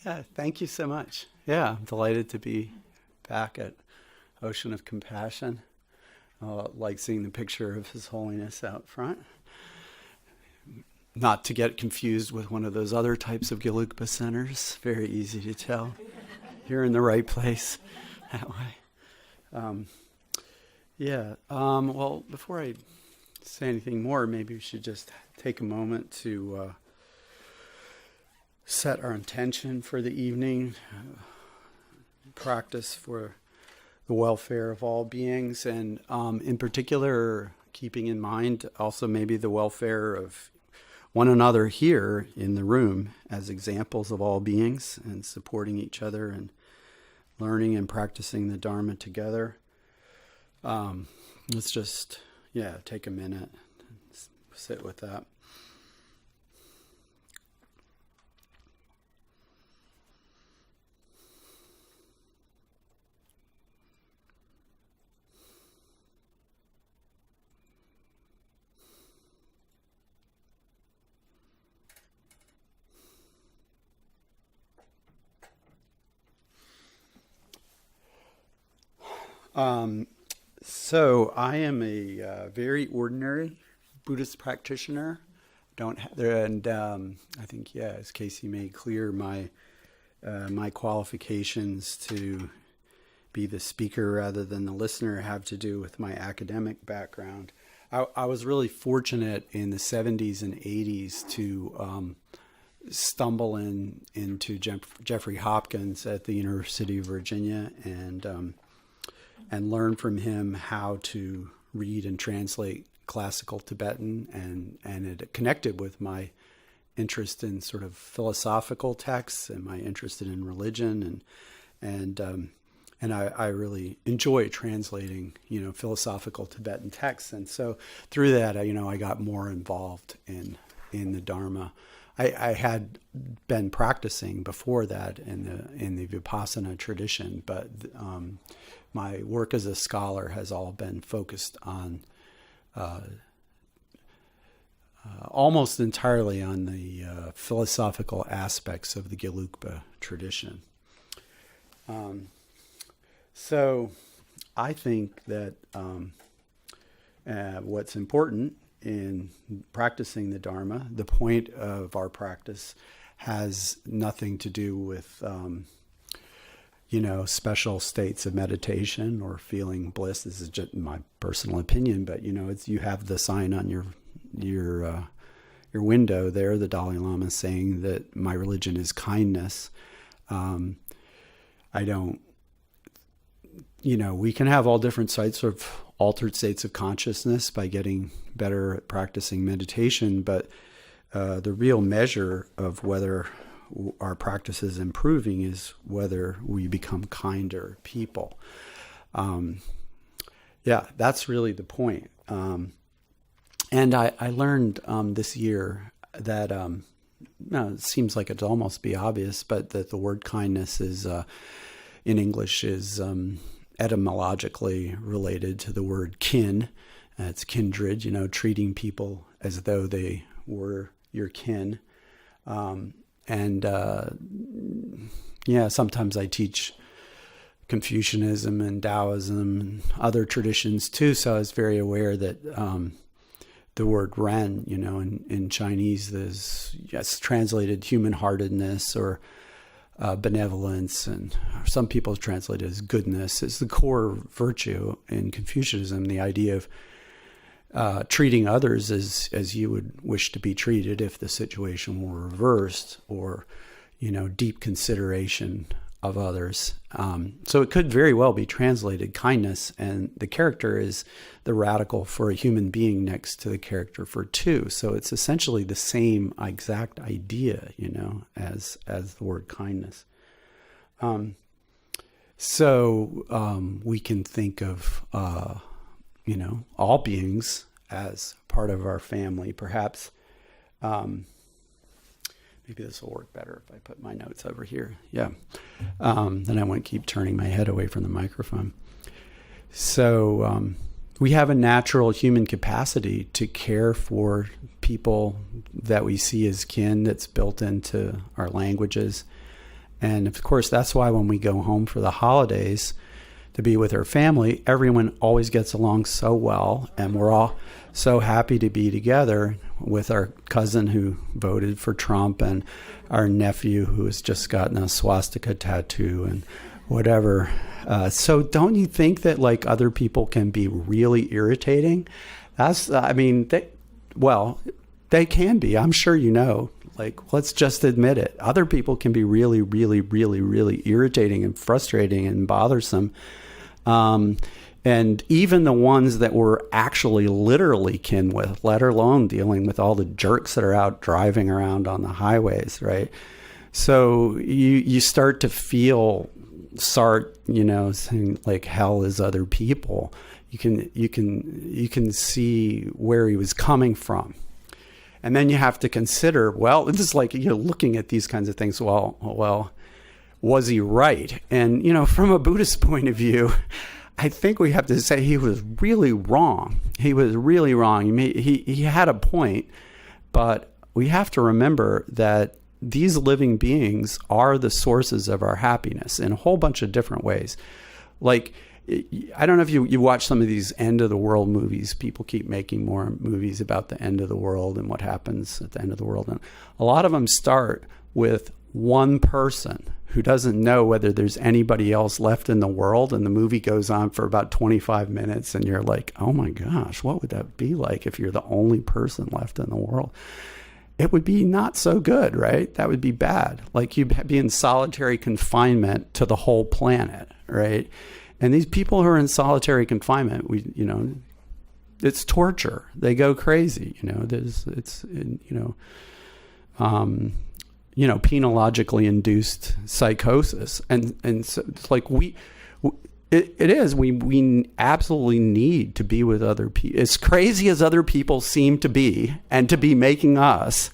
Yeah, thank you so much. Yeah, I'm delighted to be back at Ocean of Compassion. Like seeing the picture of His Holiness out front. Not to get confused with one of those other types of Gelugpa centers. Very easy to tell. You're in the right place that way. Um, well, before I say anything more, maybe we should just take a moment to set our intention for the evening, practice for the welfare of all beings, and in particular, keeping in mind also maybe the welfare of one another here in the room as examples of all beings and supporting each other and learning and practicing the Dharma together. Let's just, take a minute and sit with that. So I am a very ordinary Buddhist practitioner. Don't ha- there, and I think as Casey made clear, my qualifications to be the speaker rather than the listener have to do with my academic background. I was really fortunate in the 70s and 80s to stumble into Jeffrey Hopkins at the University of Virginia and learn from him how to read and translate classical Tibetan, and it connected with my interest in sort of philosophical texts and my interest in religion, and I really enjoy translating philosophical Tibetan texts, and so through that I got more involved in the Dharma. I had been practicing before that in the Vipassana tradition, but my work as a scholar has all been focused on almost entirely on the philosophical aspects of the Gelugpa tradition. So I think that what's important in practicing the Dharma, the point of our practice has nothing to do with special states of meditation or feeling bliss. This is just my personal opinion, but you have the sign on your window there, the Dalai Lama saying that my religion is kindness. I don't, we can have all different sites of altered states of consciousness by getting better at practicing meditation, but the real measure of whether our practice is improving is whether we become kinder people. That's really the point. And I learned this year that it seems like it'd almost be obvious, but that the word kindness is in English is etymologically related to the word kin. It's kindred, treating people as though they were your kin. Sometimes I teach Confucianism and Taoism and other traditions too, so I was very aware that the word ren, in Chinese is translated human-heartedness or benevolence, and some people translate it as goodness. It's the core virtue in Confucianism, the idea of treating others as you would wish to be treated if the situation were reversed, or deep consideration of others. So it could very well be translated kindness, and the character is the radical for a human being next to the character for two. So it's essentially the same exact idea, as the word kindness. We can think of all beings as part of our family. Perhaps maybe this will work better if I put my notes over here. Then I won't keep turning my head away from the microphone. So we have a natural human capacity to care for people that we see as kin that's built into our languages. And of course, that's why when we go home for the holidays to be with our family, everyone always gets along so well, and we're all so happy to be together with our cousin who voted for Trump and our nephew who has just gotten a swastika tattoo and whatever. So don't you think that like other people can be really irritating? They can be. I'm sure you know. Like, let's just admit it. Other people can be really, really, really, really irritating and frustrating and bothersome. And even the ones that we're actually literally kin with, let alone dealing with all the jerks that are out driving around on the highways, right? So you start to feel Sartre, saying like hell is other people. You can see where he was coming from. And then you have to consider, well, this is like you're looking at these kinds of things. Well, was he right? And, from a Buddhist point of view, I think we have to say he was really wrong. He was really wrong. He had a point, but we have to remember that these living beings are the sources of our happiness in a whole bunch of different ways. Like, I don't know if you watch some of these end of the world movies. People keep making more movies about the end of the world and what happens at the end of the world. And a lot of them start with one person who doesn't know whether there's anybody else left in the world. And the movie goes on for about 25 minutes. And you're like, oh my gosh, what would that be like if you're the only person left in the world? It would be not so good, right? That would be bad. Like you'd be in solitary confinement to the whole planet, right? And these people who are in solitary confinement, it's torture. They go crazy. Penologically induced psychosis, and so it's like we absolutely need to be with other people. As crazy as other people seem to be, and to be making us,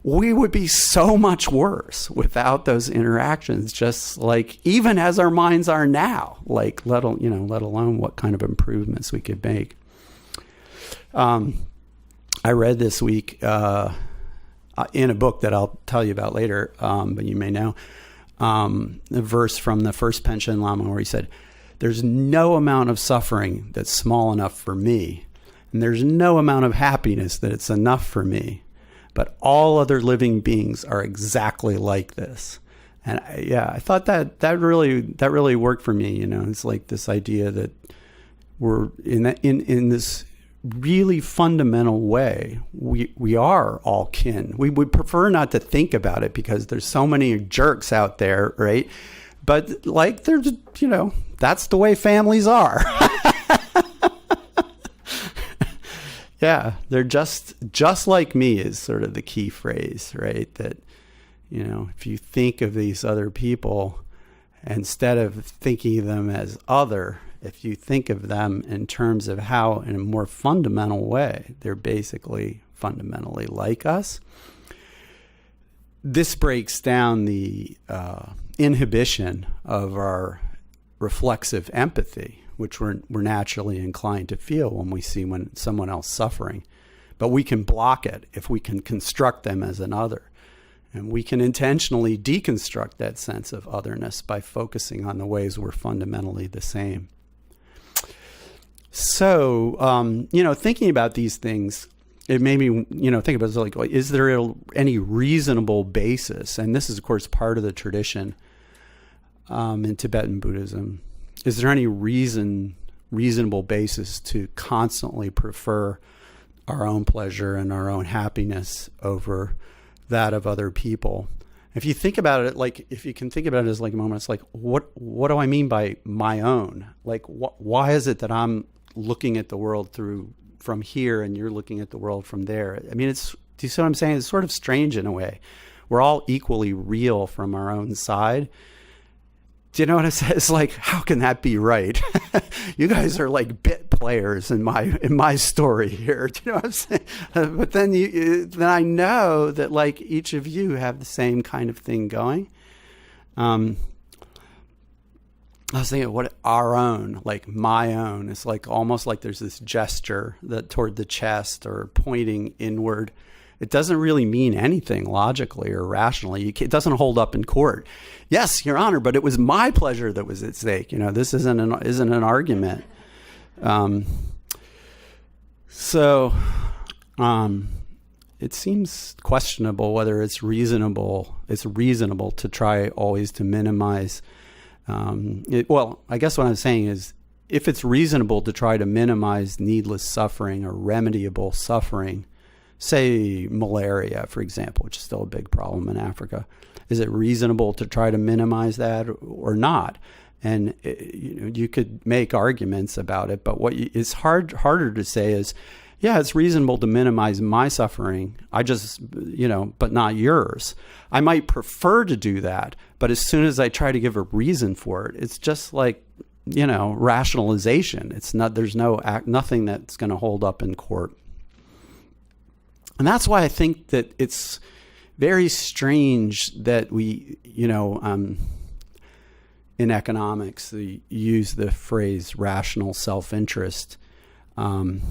we would be so much worse without those interactions, just like even as our minds are now, like let alone what kind of improvements we could make. I read this week in a book that I'll tell you about later, but you may know, a verse from the first Panchen Lama where he said, there's no amount of suffering that's small enough for me, and there's no amount of happiness that it's enough for me. But all other living beings are exactly like this. And I thought that really worked for me. It's like this idea that we're in this really fundamental way. We are all kin. We would prefer not to think about it because there's so many jerks out there, right? But like there's, that's the way families are. Yeah, they're just like me is sort of the key phrase, right? That, if you think of these other people, instead of thinking of them as other, if you think of them in terms of how, in a more fundamental way, they're basically fundamentally like us, this breaks down the inhibition of our reflexive empathy, which we're naturally inclined to feel when we see someone else suffering. But we can block it if we can construct them as an other. And we can intentionally deconstruct that sense of otherness by focusing on the ways we're fundamentally the same. So, thinking about these things, it made me, think about it like, is there any reasonable basis? And this is, of course, part of the tradition in Tibetan Buddhism. Is there any reasonable basis to constantly prefer our own pleasure and our own happiness over that of other people? If you think about it, like if you can think about it as like a moment, it's like, what do I mean by my own? Like, why is it that I'm looking at the world from here and you're looking at the world from there? I mean, do you see what I'm saying? It's sort of strange in a way. We're all equally real from our own side. Do you know what I'm saying? It's like, how can that be right? You guys are like bit players in my story here. Do you know what I'm saying? But then I know that like each of you have the same kind of thing going. I was thinking, what our own, like my own. It's like almost like there's this gesture that toward the chest or pointing inward. it doesn't really mean anything logically or rationally. It doesn't hold up in court. Yes, Your Honor, but it was my pleasure that was at stake. This isn't an argument. It seems questionable whether it's reasonable to try always to minimize. I guess what I'm saying is, if it's reasonable to try to minimize needless suffering or remediable suffering, say malaria, for example, which is still a big problem in Africa, is it reasonable to try to minimize that or not? And you could make arguments about it, but what is harder to say is, yeah, it's reasonable to minimize my suffering. But not yours. I might prefer to do that, but as soon as I try to give a reason for it, it's just like, rationalization. There's nothing that's going to hold up in court. And that's why I think that it's very strange that we, in economics, we use the phrase rational self-interest. To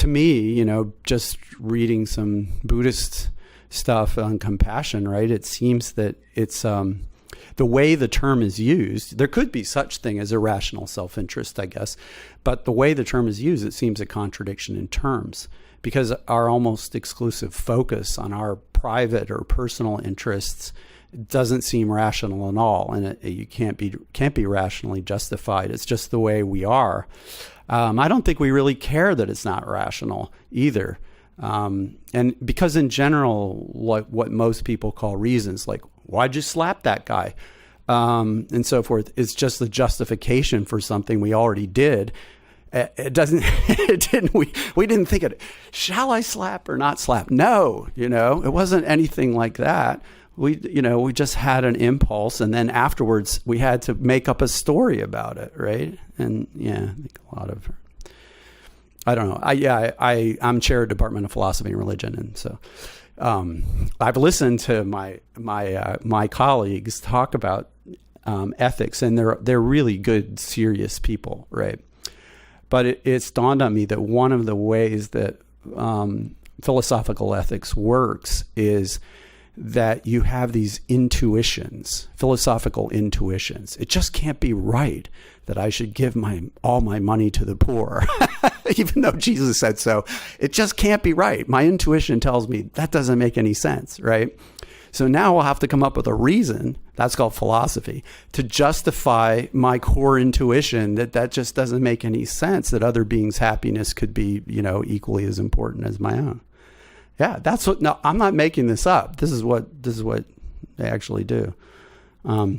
me, just reading some Buddhist stuff on compassion, right? It seems that it's the way the term is used. There could be such thing as irrational self-interest, I guess, but the way the term is used, it seems a contradiction in terms, because our almost exclusive focus on our private or personal interests doesn't seem rational at all, and you can't be rationally justified. It's just the way we are. I don't think we really care that it's not rational either. And because in general, what most people call reasons, like, why'd you slap that guy? And so forth, it's just the justification for something we already did. We didn't think it, shall I slap or not slap? No, it wasn't anything like that. We just had an impulse, and then afterwards we had to make up a story about it, right? And I think a lot of, I don't know. I'm chair of Department of Philosophy and Religion, and so I've listened to my colleagues talk about ethics, and they're really good, serious people, right? But it's dawned on me that one of the ways that philosophical ethics works is that you have these intuitions, philosophical intuitions. It just can't be right that I should give all my money to the poor, even though Jesus said so. It just can't be right. My intuition tells me that doesn't make any sense, right? So now I'll have to come up with a reason, that's called philosophy, to justify my core intuition that just doesn't make any sense, that other beings' happiness could be, equally as important as my own. Yeah, that's what. No, I'm not making this up. This is what they actually do. I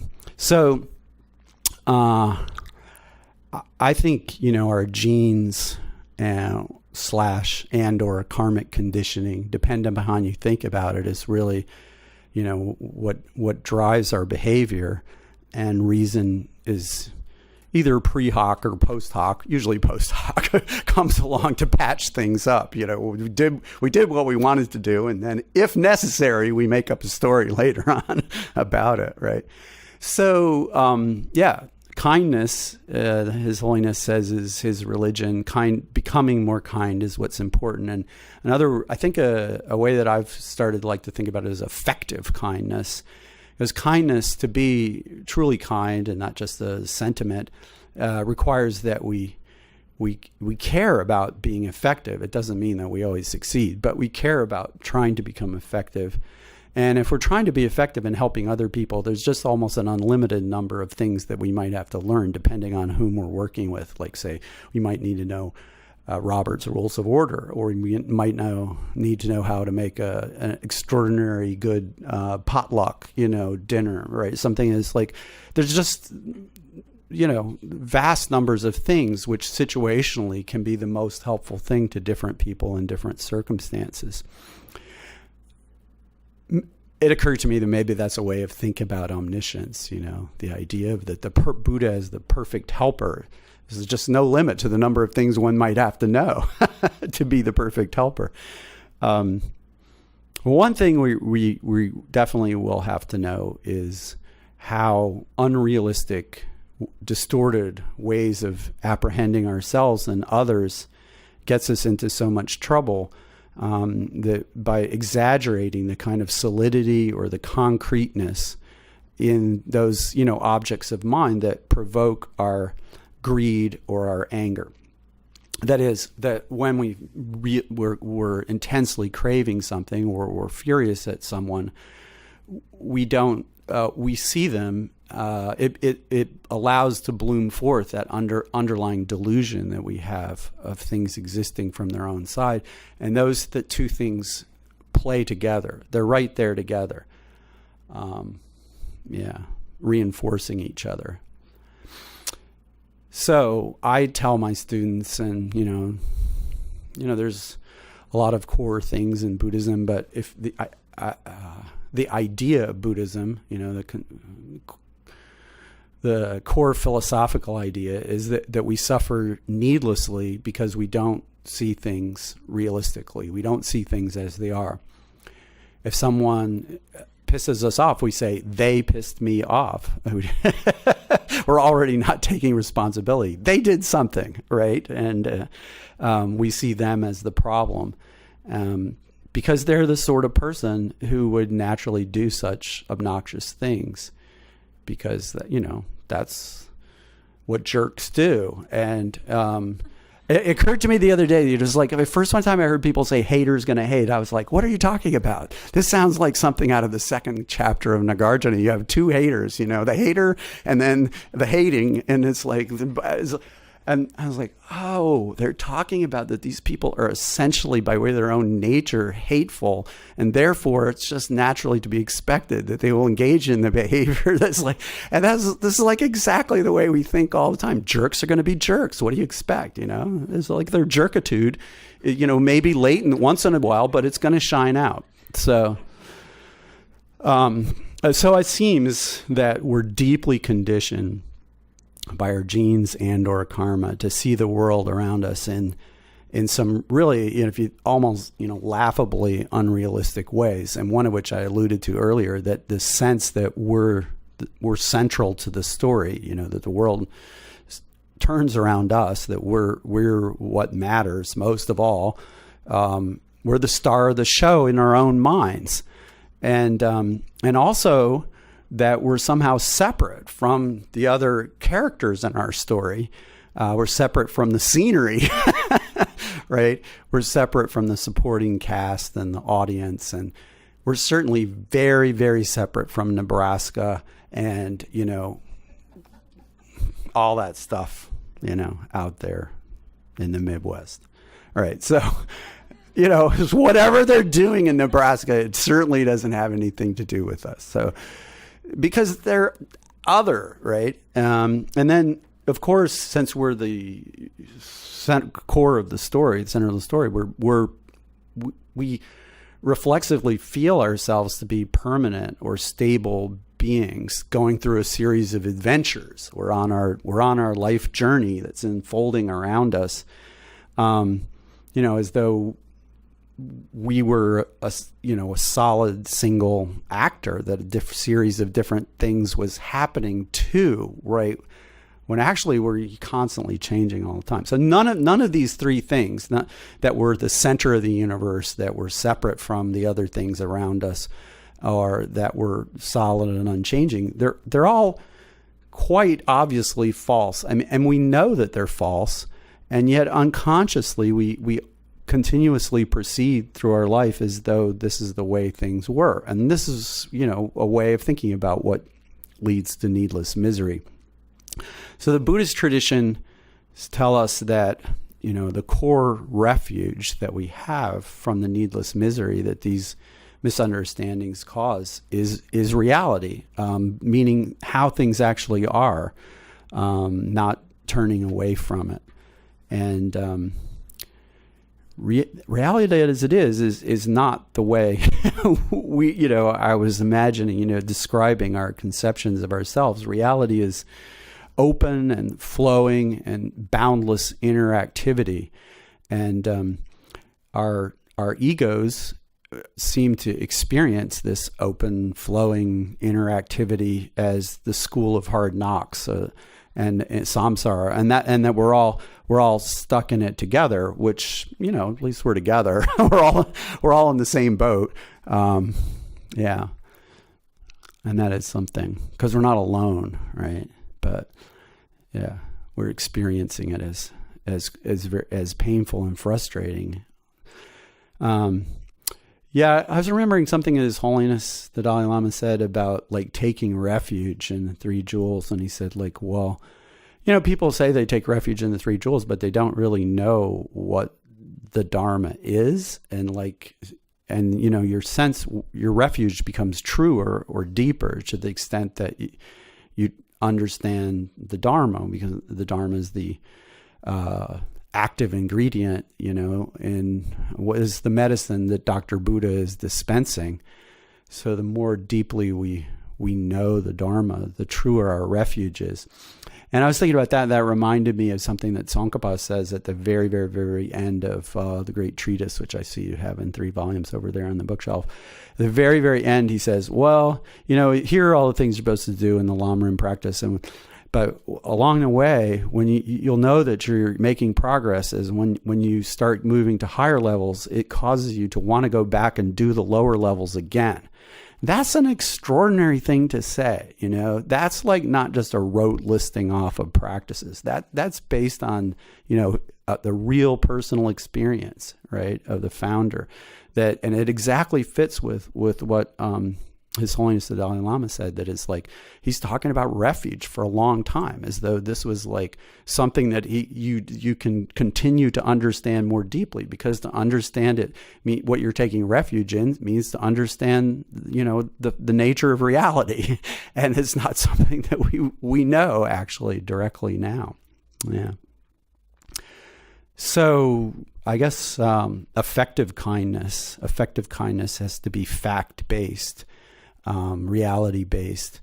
think our genes and or karmic conditioning, depending on how you think about it, is really what drives our behavior, and reason is either pre-hoc or post-hoc, usually post-hoc, comes along to patch things up. We did what we wanted to do, and then if necessary, we make up a story later on about it, right? So, kindness, His Holiness says, is his religion. Becoming more kind is what's important. And I think a way that I've started to think about it is effective kindness. Because kindness, to be truly kind and not just a sentiment, requires that we care about being effective. It doesn't mean that we always succeed, but we care about trying to become effective. And if we're trying to be effective in helping other people, there's just almost an unlimited number of things that we might have to learn depending on whom we're working with. Like, say, we might need to know Robert's Rules of Order, or we might need to know how to make an extraordinary good potluck, dinner, right? Something is like, there's just, vast numbers of things which situationally can be the most helpful thing to different people in different circumstances. It occurred to me that maybe that's a way of thinking about omniscience, the idea of that the Buddha is the perfect helper. There's just no limit to the number of things one might have to know to be the perfect helper. One thing we definitely will have to know is how unrealistic, distorted ways of apprehending ourselves and others gets us into so much trouble. that by exaggerating the kind of solidity or the concreteness in those, objects of mind that provoke our greed or our anger. That is, that when we're intensely craving something or we're furious at someone, we see them. It allows to bloom forth that underlying delusion that we have of things existing from their own side, and the two things play together. They're right there together, reinforcing each other. So I tell my students, and there's a lot of core things in Buddhism, but if the idea of Buddhism, the core philosophical idea is that we suffer needlessly because we don't see things realistically. We don't see things as they are. If someone pisses us off, we say, they pissed me off. We're already not taking responsibility. They did something, right? And we see them as the problem because they're the sort of person who would naturally do such obnoxious things because, that's what jerks do. And it occurred to me the other day, the first time I heard people say haters gonna hate, I was like, what are you talking about? This sounds like something out of the second chapter of Nagarjuna. You have two haters, the hater and then the hating. And it's like, and I was like, oh, they're talking about that these people are essentially, by way of their own nature, hateful. And therefore, it's just naturally to be expected that they will engage in the behavior this is like exactly the way we think all the time. Jerks are going to be jerks. What do you expect? It's like their jerkitude, maybe latent once in a while, but it's going to shine out. So it seems that we're deeply conditioned by our genes and or karma to see the world around us in some really, if you almost, laughably unrealistic ways. And one of which I alluded to earlier, that the sense that we're central to the story, that the world turns around us, that we're what matters most of all. We're the star of the show in our own minds. And also that we're somehow separate from the other characters in our story. We're separate from the scenery, right? We're separate from the supporting cast and the audience. And we're certainly very, very separate from Nebraska and, all that stuff, out there in the Midwest. All right. So, whatever they're doing in Nebraska, it certainly doesn't have anything to do with us. So, because they're other, right? And then, of course, since we're the core of the story, the center of the story, we reflexively feel ourselves to be permanent or stable beings going through a series of adventures. We're on our life journey that's unfolding around us, as though we were a solid single actor that a series of different things was happening to, right? When actually we're constantly changing all the time. So none of these three things, that we're the center of the universe, that we're separate from the other things around us, or that we're solid and unchanging, they're all quite obviously false. And we know that they're false, and yet unconsciously we continuously proceed through our life as though this is the way things were. And this is, a way of thinking about what leads to needless misery. So the Buddhist tradition tell us that, the core refuge that we have from the needless misery that these misunderstandings cause is reality, meaning how things actually are, not turning away from it. And reality as it is not the way I was imagining, describing our conceptions of ourselves. Reality is open and flowing and boundless interactivity. And our egos seem to experience this open, flowing interactivity as the school of hard knocks, and samsara, and that we're all stuck in it together, which, at least we're together. we're all in the same boat. Yeah. And that is something, because we're not alone, right? But yeah, we're experiencing it as painful and frustrating. Yeah, I was remembering something His Holiness the Dalai Lama said about like taking refuge in the Three Jewels, and he said like, well, people say they take refuge in the Three Jewels, but they don't really know what the Dharma is, and your refuge becomes truer or deeper to the extent that you understand the Dharma, because the Dharma is the active ingredient, in what is the medicine that Dr. Buddha is dispensing. So the more deeply we know the Dharma, the truer our refuge is. And I was thinking about that. That reminded me of something that Tsongkhapa says at the very, very, very end of the great treatise, which I see you have in 3 volumes over there on the bookshelf. At the very, very end, he says, well, here are all the things you're supposed to do in the Lamrim practice. But along the way, when you'll know that you're making progress is when you start moving to higher levels, it causes you to want to go back and do the lower levels again. That's an extraordinary thing to say, That's like not just a rote listing off of practices. That's based on, the real personal experience, right, of the founder. And it exactly fits with what His Holiness the Dalai Lama said, that it's like he's talking about refuge for a long time, as though this was like something that you can continue to understand more deeply, because to understand it, what you're taking refuge in means to understand, the nature of reality, and it's not something that we know actually directly now. Yeah. So I guess effective kindness has to be fact-based. Reality-based.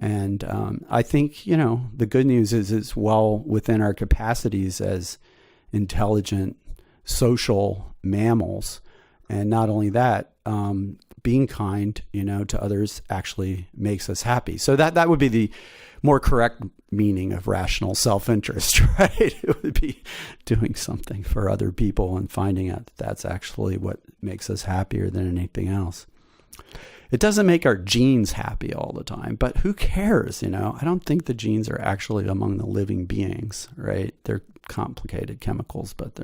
And I think, the good news is it's well within our capacities as intelligent social mammals. And not only that, being kind, to others actually makes us happy. So that would be the more correct meaning of rational self-interest, right? It would be doing something for other people and finding out that that's actually what makes us happier than anything else. It doesn't make our genes happy all the time, but who cares, I don't think the genes are actually among the living beings, right? They're complicated chemicals, but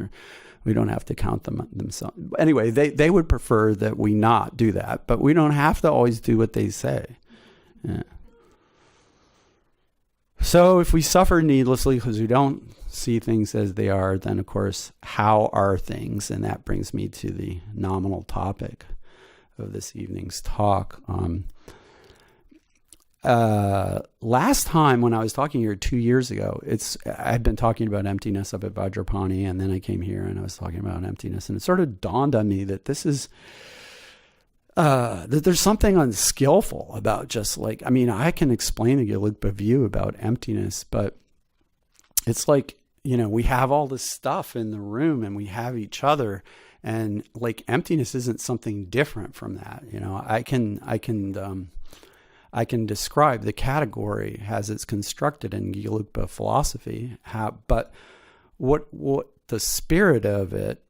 we don't have to count them themselves. Anyway, they would prefer that we not do that, but we don't have to always do what they say. Yeah. So if we suffer needlessly because we don't see things as they are, then of course, how are things? And that brings me to the nominal topic of this evening's talk. Last time when I was talking here 2 years ago, I'd been talking about emptiness up at Vajrapani, and then I came here and I was talking about emptiness, and it sort of dawned on me that this is that there's something unskillful about just like, I can explain a Gelugpa view about emptiness, but it's like, we have all this stuff in the room and we have each other. And like emptiness isn't something different from that. I can describe the category as it's constructed in Gelugpa philosophy, but what the spirit of it,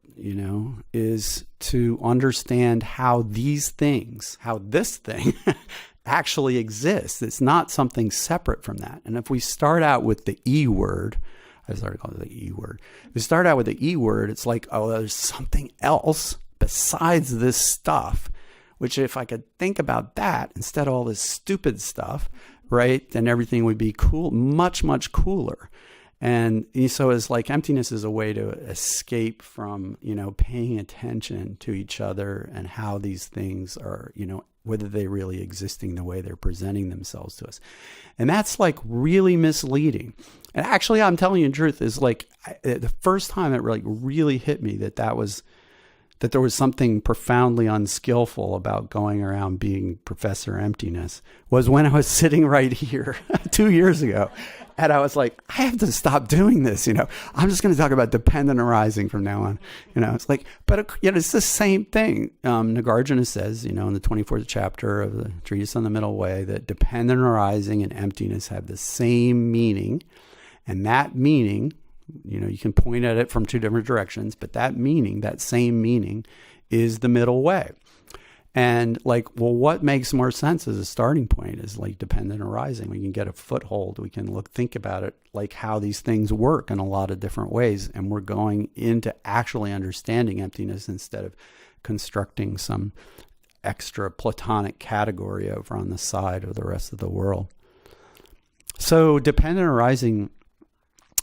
is to understand how this thing actually exists. It's not something separate from that. And if we start out with the E word, I started calling it the E word. If we start out with the E word, it's like, oh, there's something else besides this stuff, which if I could think about that instead of all this stupid stuff, right, then everything would be cool, much, much cooler. And so it's like emptiness is a way to escape from, paying attention to each other and how these things are, whether they're really existing the way they're presenting themselves to us. And that's like really misleading. And actually, I'm telling you the truth, is like the first time it really hit me that there was something profoundly unskillful about going around being Professor Emptiness was when I was sitting right here 2 years ago. And I was like, I have to stop doing this. I'm just going to talk about dependent arising from now on. It's like, but it's the same thing. Nagarjuna says, in the 24th chapter of the Treatise on the Middle Way, that dependent arising and emptiness have the same meaning. And that meaning, you can point at it from two different directions, but that meaning, that same meaning, is the middle way. And what makes more sense as a starting point is dependent arising. We can get a foothold. We can think about it like how these things work in a lot of different ways. And we're going into actually understanding emptiness instead of constructing some extra Platonic category over on the side of the rest of the world. So dependent arising,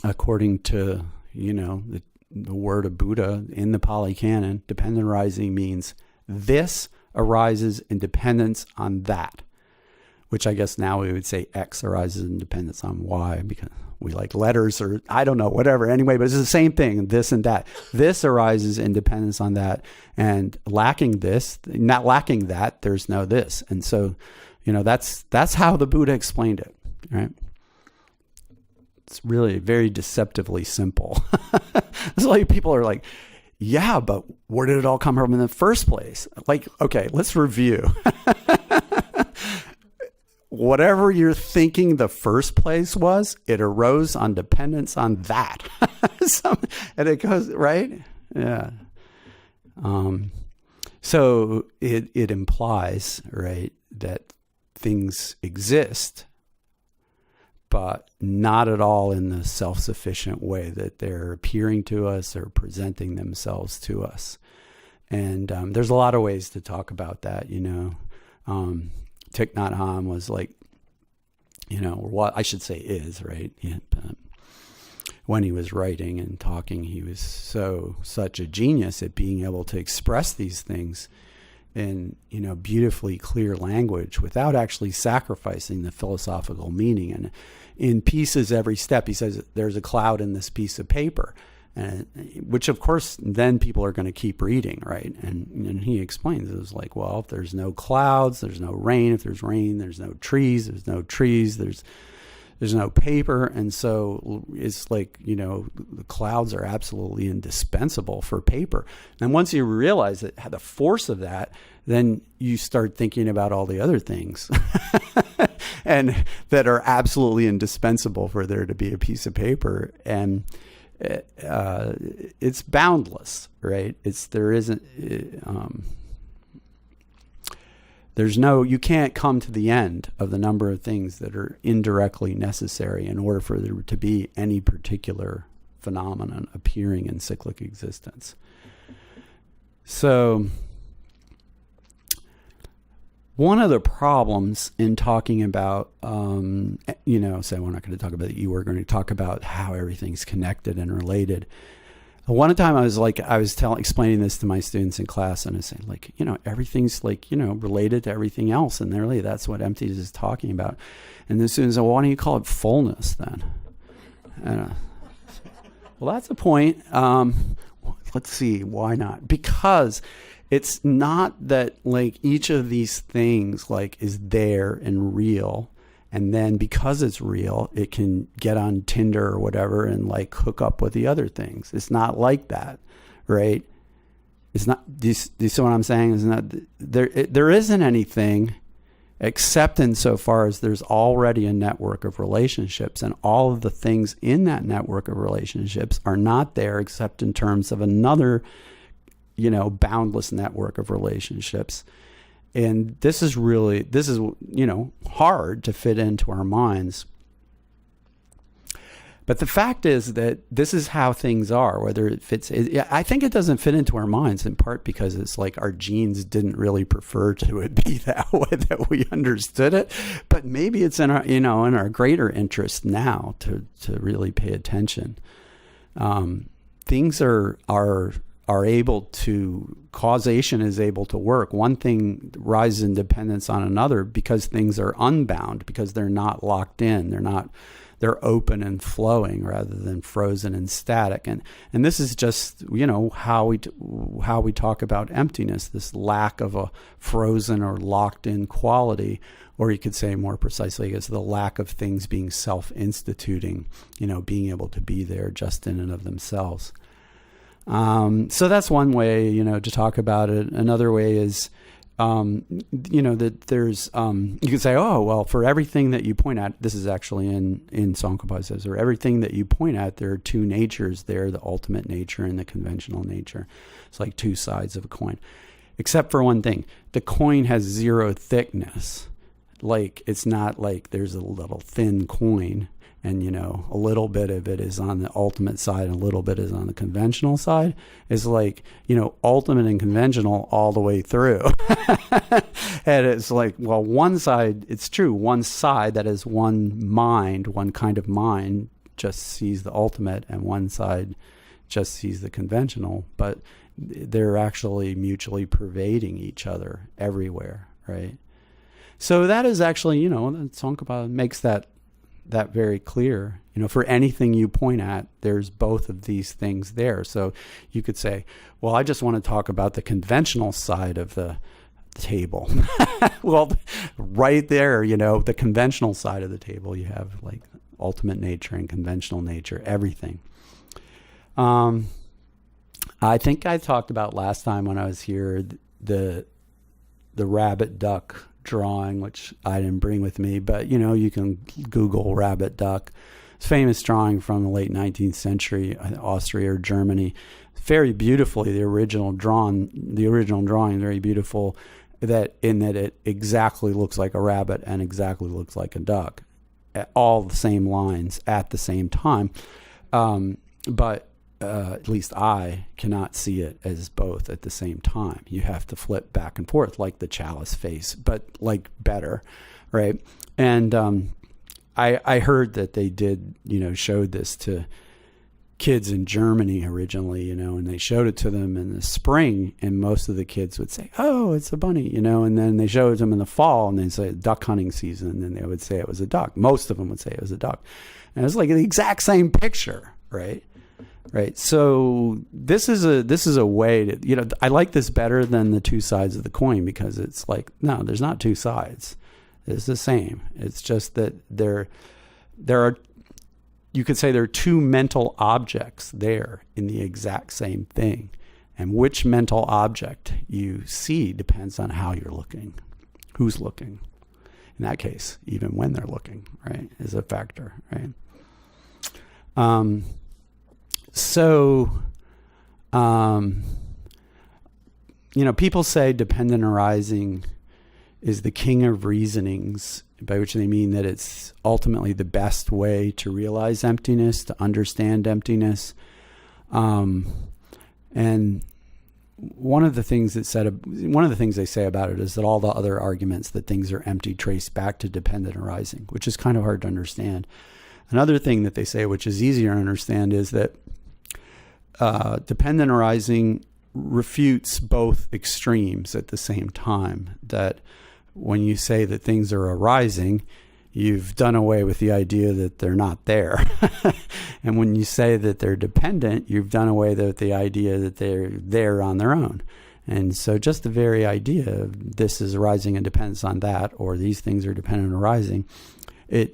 according to, the word of Buddha in the Pali Canon, dependent arising means this arises in dependence on that, which I guess now we would say X arises in dependence on Y, because we like letters, or I don't know, whatever. Anyway, but it's the same thing, this and that. This arises in dependence on that, and lacking this, not lacking that, there's no this. And so, that's how the Buddha explained it, right? It's really very deceptively simple. It's like people are like, yeah, but where did it all come from in the first place? Okay, let's review. Whatever you're thinking the first place was, it arose on dependence on that. And it goes, right? Yeah. So it implies, right, that things exist, but not at all in the self-sufficient way that they're appearing to us or presenting themselves to us. And there's a lot of ways to talk about that, Thich Nhat Hanh was what I should say is, right? Yeah, when he was writing and talking, he was such a genius at being able to express these things in, beautifully clear language without actually sacrificing the philosophical meaning. And in pieces, every step, he says, there's a cloud in this piece of paper, which of course, then people are going to keep reading, right? And he explains, it was if there's no clouds, there's no rain. If there's rain, there's no trees. There's no trees, there's no paper. And so it's the clouds are absolutely indispensable for paper. And once you realize that the force of that, then you start thinking about all the other things and that are absolutely indispensable for there to be a piece of paper. And it's boundless, right? You can't come to the end of the number of things that are indirectly necessary in order for there to be any particular phenomenon appearing in cyclic existence. So one of the problems in talking about, say we're not going to talk about you, we're going to talk about how everything's connected and related. One time I was explaining this to my students in class, and I was saying everything's related to everything else. And really that's what emptiness is talking about. And the students said, well, why don't you call it fullness then? And, well, that's a point. Let's see, why not? Because it's not that each of these things is there and real, and then because it's real, it can get on Tinder or whatever and hook up with the other things. It's not like that, right? It's not. Do you see what I'm saying? It's not there isn't anything except insofar as there's already a network of relationships, and all of the things in that network of relationships are not there except in terms of another boundless network of relationships. And this is hard to fit into our minds. But the fact is that this is how things are, whether it fits. I think it doesn't fit into our minds in part because it's our genes didn't really prefer to it be that way, that we understood it. But maybe it's in our, in our greater interest now to really pay attention. Things are able to, causation is able to work. One thing rises in dependence on another because things are unbound, because they're not locked in. They're open and flowing rather than frozen and static. And this is just, how we talk about emptiness, this lack of a frozen or locked in quality, or you could say more precisely, it's the lack of things being self-instituting, being able to be there just in and of themselves. So that's one way, to talk about it. Another way is that there's, you could say, oh, well, for everything that you point at, this is actually in simplifies, or everything that you point at, there are two natures there, the ultimate nature and the conventional nature. It's like two sides of a coin. Except for one thing, the coin has zero thickness. Like, it's not like there's a little thin coin and, a little bit of it is on the ultimate side and a little bit is on the conventional side. It's like, ultimate and conventional all the way through. And it's like, well, one side, it's true, one side that is one mind, one kind of mind just sees the ultimate, and one side just sees the conventional, but they're actually mutually pervading each other everywhere, right? So that is actually, the Tsongkhapa makes that very clear. For anything you point at, there's both of these things there. So you could say, well, I just want to talk about the conventional side of the table. Well, right there, the conventional side of the table, you have like ultimate nature and conventional nature, everything. I think I talked about last time when I was here, the rabbit duck drawing, which I didn't bring with me, but you can Google rabbit duck. It's a famous drawing from the late 19th century, Austria or Germany. Very beautifully, the original drawing, very beautiful, that it exactly looks like a rabbit and exactly looks like a duck. All the same lines at the same time. But at least I cannot see it as both at the same time. You have to flip back and forth like the chalice face, but like better, right? And I heard that they did, showed this to kids in Germany originally, and they showed it to them in the spring, and most of the kids would say, oh, it's a bunny, and then they showed it to them in the fall, and they'd say duck hunting season, and then they would say it was a duck. Most of them would say it was a duck. And it was like the exact same picture, right? Right. So this is a way to, I like this better than the two sides of the coin, because it's like, no, there's not two sides. It's the same. It's just that there are, you could say there are two mental objects there in the exact same thing. And which mental object you see depends on how you're looking, who's looking. In that case, even when they're looking, right, is a factor, right? So, people say dependent arising is the king of reasonings, by which they mean that it's ultimately the best way to realize emptiness, to understand emptiness. And one of the things they say about it is that all the other arguments that things are empty trace back to dependent arising, which is kind of hard to understand. Another thing that they say, which is easier to understand, is that dependent arising refutes both extremes at the same time. That when you say that things are arising, you've done away with the idea that they're not there. And when you say that they're dependent, you've done away with the idea that they're there on their own. And so just the very idea of this is arising and depends on that, or these things are dependent arising, it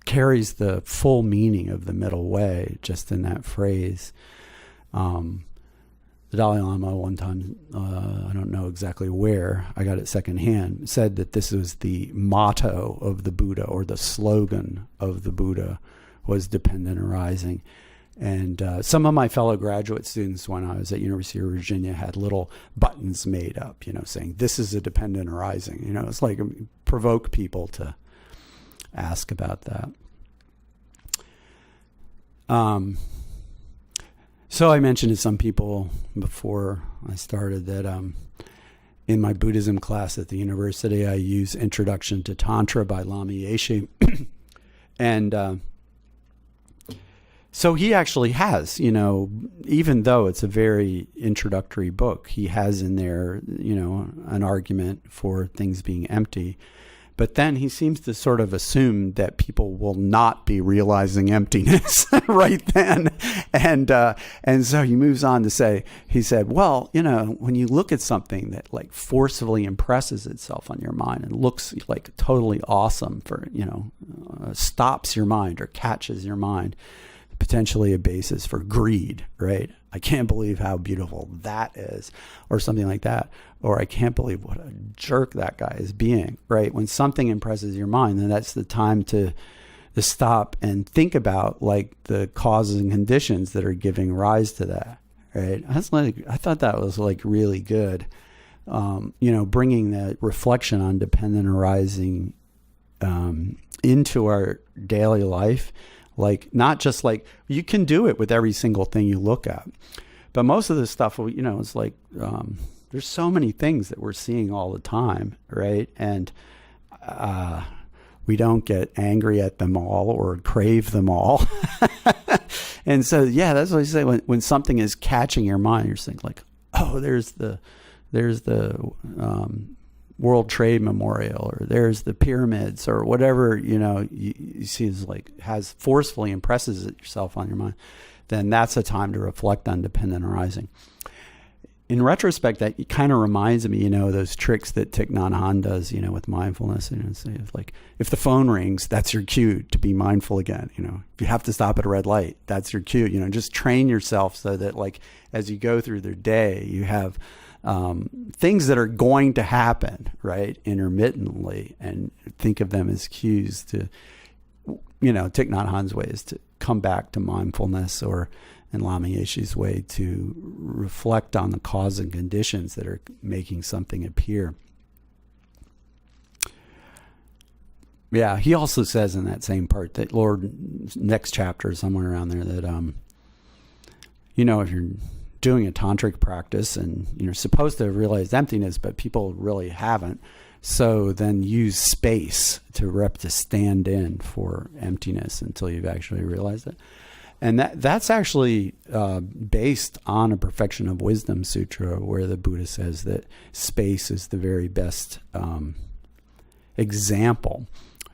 carries the full meaning of the middle way just in that phrase. The Dalai Lama one time, I don't know exactly where, I got it secondhand, said that this was the motto of the Buddha, or the slogan of the Buddha was dependent arising. And some of my fellow graduate students when I was at University of Virginia had little buttons made up, saying this is a dependent arising. It's like provoke people to ask about that. So I mentioned to some people before I started that in my Buddhism class at the university, I use Introduction to Tantra by Lama Yeshe. And so he actually has, even though it's a very introductory book, he has in there, an argument for things being empty. But then he seems to sort of assume that people will not be realizing emptiness right then. And so he moves on to say, he said, well, when you look at something that like forcefully impresses itself on your mind and looks like totally awesome for, stops your mind or catches your mind, potentially a basis for greed, right? I can't believe how beautiful that is, or something like that. Or I can't believe what a jerk that guy is being, right? When something impresses your mind, then that's the time to stop and think about like the causes and conditions that are giving rise to that, right? I thought that was like really good. Bringing that reflection on dependent arising into our daily life, like not just like you can do it with every single thing you look at, but most of this stuff, it's like there's so many things that we're seeing all the time, right? And we don't get angry at them all or crave them all. And so, yeah, that's what I say. When something is catching your mind, you're thinking like, oh, there's the World Trade Memorial, or there's the pyramids, or whatever, you see is like has forcefully impresses itself on your mind, then that's a time to reflect on dependent arising. In retrospect, that kind of reminds me, those tricks that Thich Nhat Hanh does, with mindfulness. So like if the phone rings, that's your cue to be mindful again. If you have to stop at a red light, that's your cue. Just train yourself so that like as you go through the day, you have things that are going to happen, right, intermittently, and think of them as cues to, Thich Nhat Hanh's way is to come back to mindfulness, or in Lama Yeshe's way to reflect on the cause and conditions that are making something appear. Yeah, he also says in that same part that next chapter, somewhere around there, that, if you're doing a tantric practice and you're supposed to have realized emptiness, but people really haven't. So then use space to stand in for emptiness until you've actually realized it. And that's actually based on a Perfection of Wisdom Sutra, where the Buddha says that space is the very best example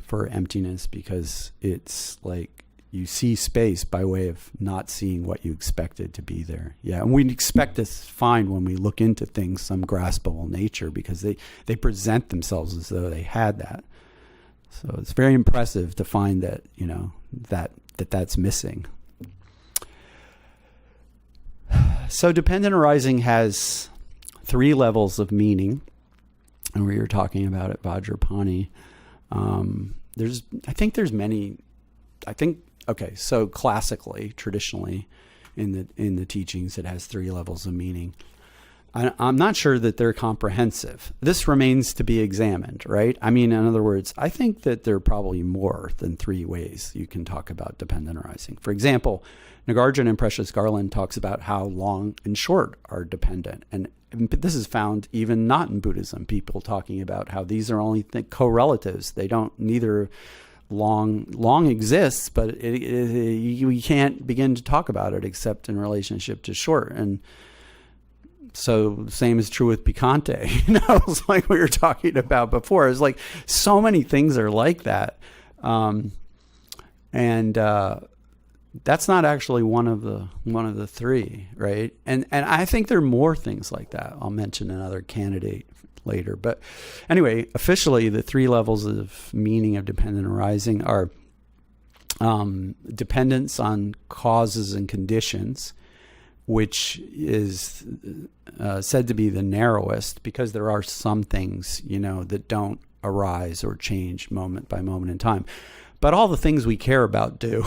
for emptiness, because it's like you see space by way of not seeing what you expected to be there. Yeah, and we expect to find when we look into things some graspable nature, because they present themselves as though they had that. So it's very impressive to find that, that's missing. So dependent arising has 3 levels of meaning, and we were talking about it, Vajrapani. So classically, traditionally, in the teachings, it has 3 levels of meaning. I'm not sure that they're comprehensive. This remains to be examined, right? I mean, in other words, I think that there are probably more than 3 ways you can talk about dependent arising. For example, Nagarjuna and Precious Garland talks about how long and short are dependent. And this is found even not in Buddhism, people talking about how these are only correlatives. They don't, neither long exists, but we can't begin to talk about it except in relationship to short. And so same is true with Picante, it's like we were talking about before. It's like so many things are like that. That's not actually one of the 3, right? And I think there are more things like that. I'll mention another candidate later. But anyway, officially, the 3 levels of meaning of dependent arising are dependence on causes and conditions, which is said to be the narrowest, because there are some things, that don't arise or change moment by moment in time. But all the things we care about do.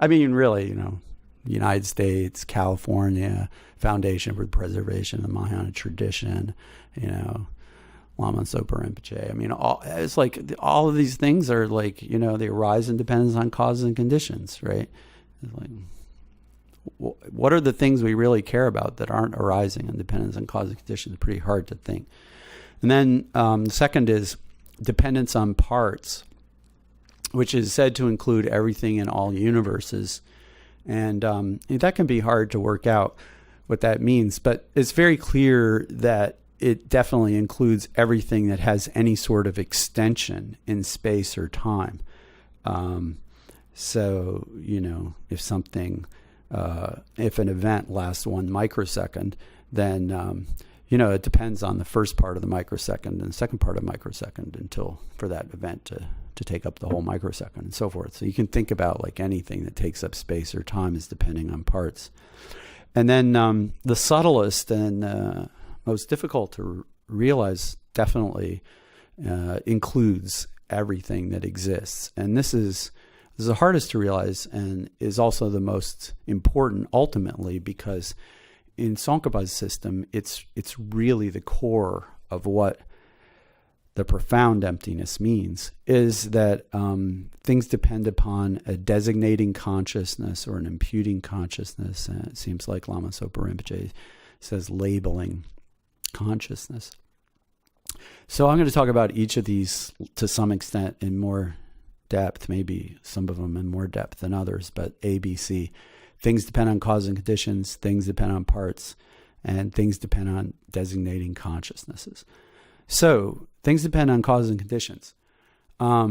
Really, United States, California, Foundation for the Preservation of the Mahayana Tradition, Lama Zopa Rinpoche. It's like all of these things are like, they arise in dependence on causes and conditions, right? It's like, what are the things we really care about that aren't arising in dependence on causes and conditions? It's pretty hard to think. And then the second is dependence on parts, which is said to include everything in all universes. And that can be hard to work out what that means, but it's very clear that it definitely includes everything that has any sort of extension in space or time. So, if an event lasts 1 microsecond, then, it depends on the first part of the microsecond and the second part of the microsecond until for that event to take up the whole microsecond and so forth. So you can think about like anything that takes up space or time is depending on parts. And then the subtlest and most difficult to realize definitely includes everything that exists. And this is the hardest to realize and is also the most important ultimately, because in Tsongkhapa's system, it's really the core of what the profound emptiness means, is that things depend upon a designating consciousness or an imputing consciousness. And it seems like Lama Sopa Rinpoche says labeling consciousness. So I'm going to talk about each of these to some extent in more depth, maybe some of them in more depth than others, but A, B, C. Things depend on cause and conditions, things depend on parts, and things depend on designating consciousnesses. So things depend on cause and conditions. I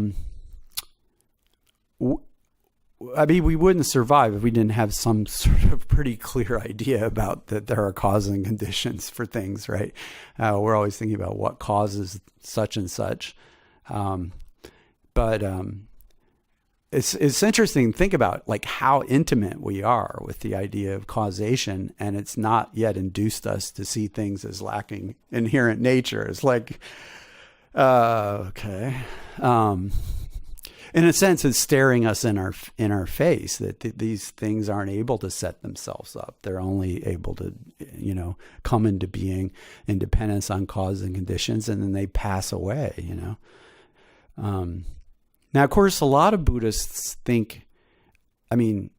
mean, we wouldn't survive if we didn't have some sort of pretty clear idea about that there are causes and conditions for things, right? We're always thinking about what causes such and such. But it's interesting to think about like how intimate we are with the idea of causation, and it's not yet induced us to see things as lacking inherent nature. It's like, okay. In a sense, it's staring us in our face that these things aren't able to set themselves up. They're only able to, come into being in dependence on cause and conditions, and then they pass away, Now, of course, a lot of Buddhists think, I mean,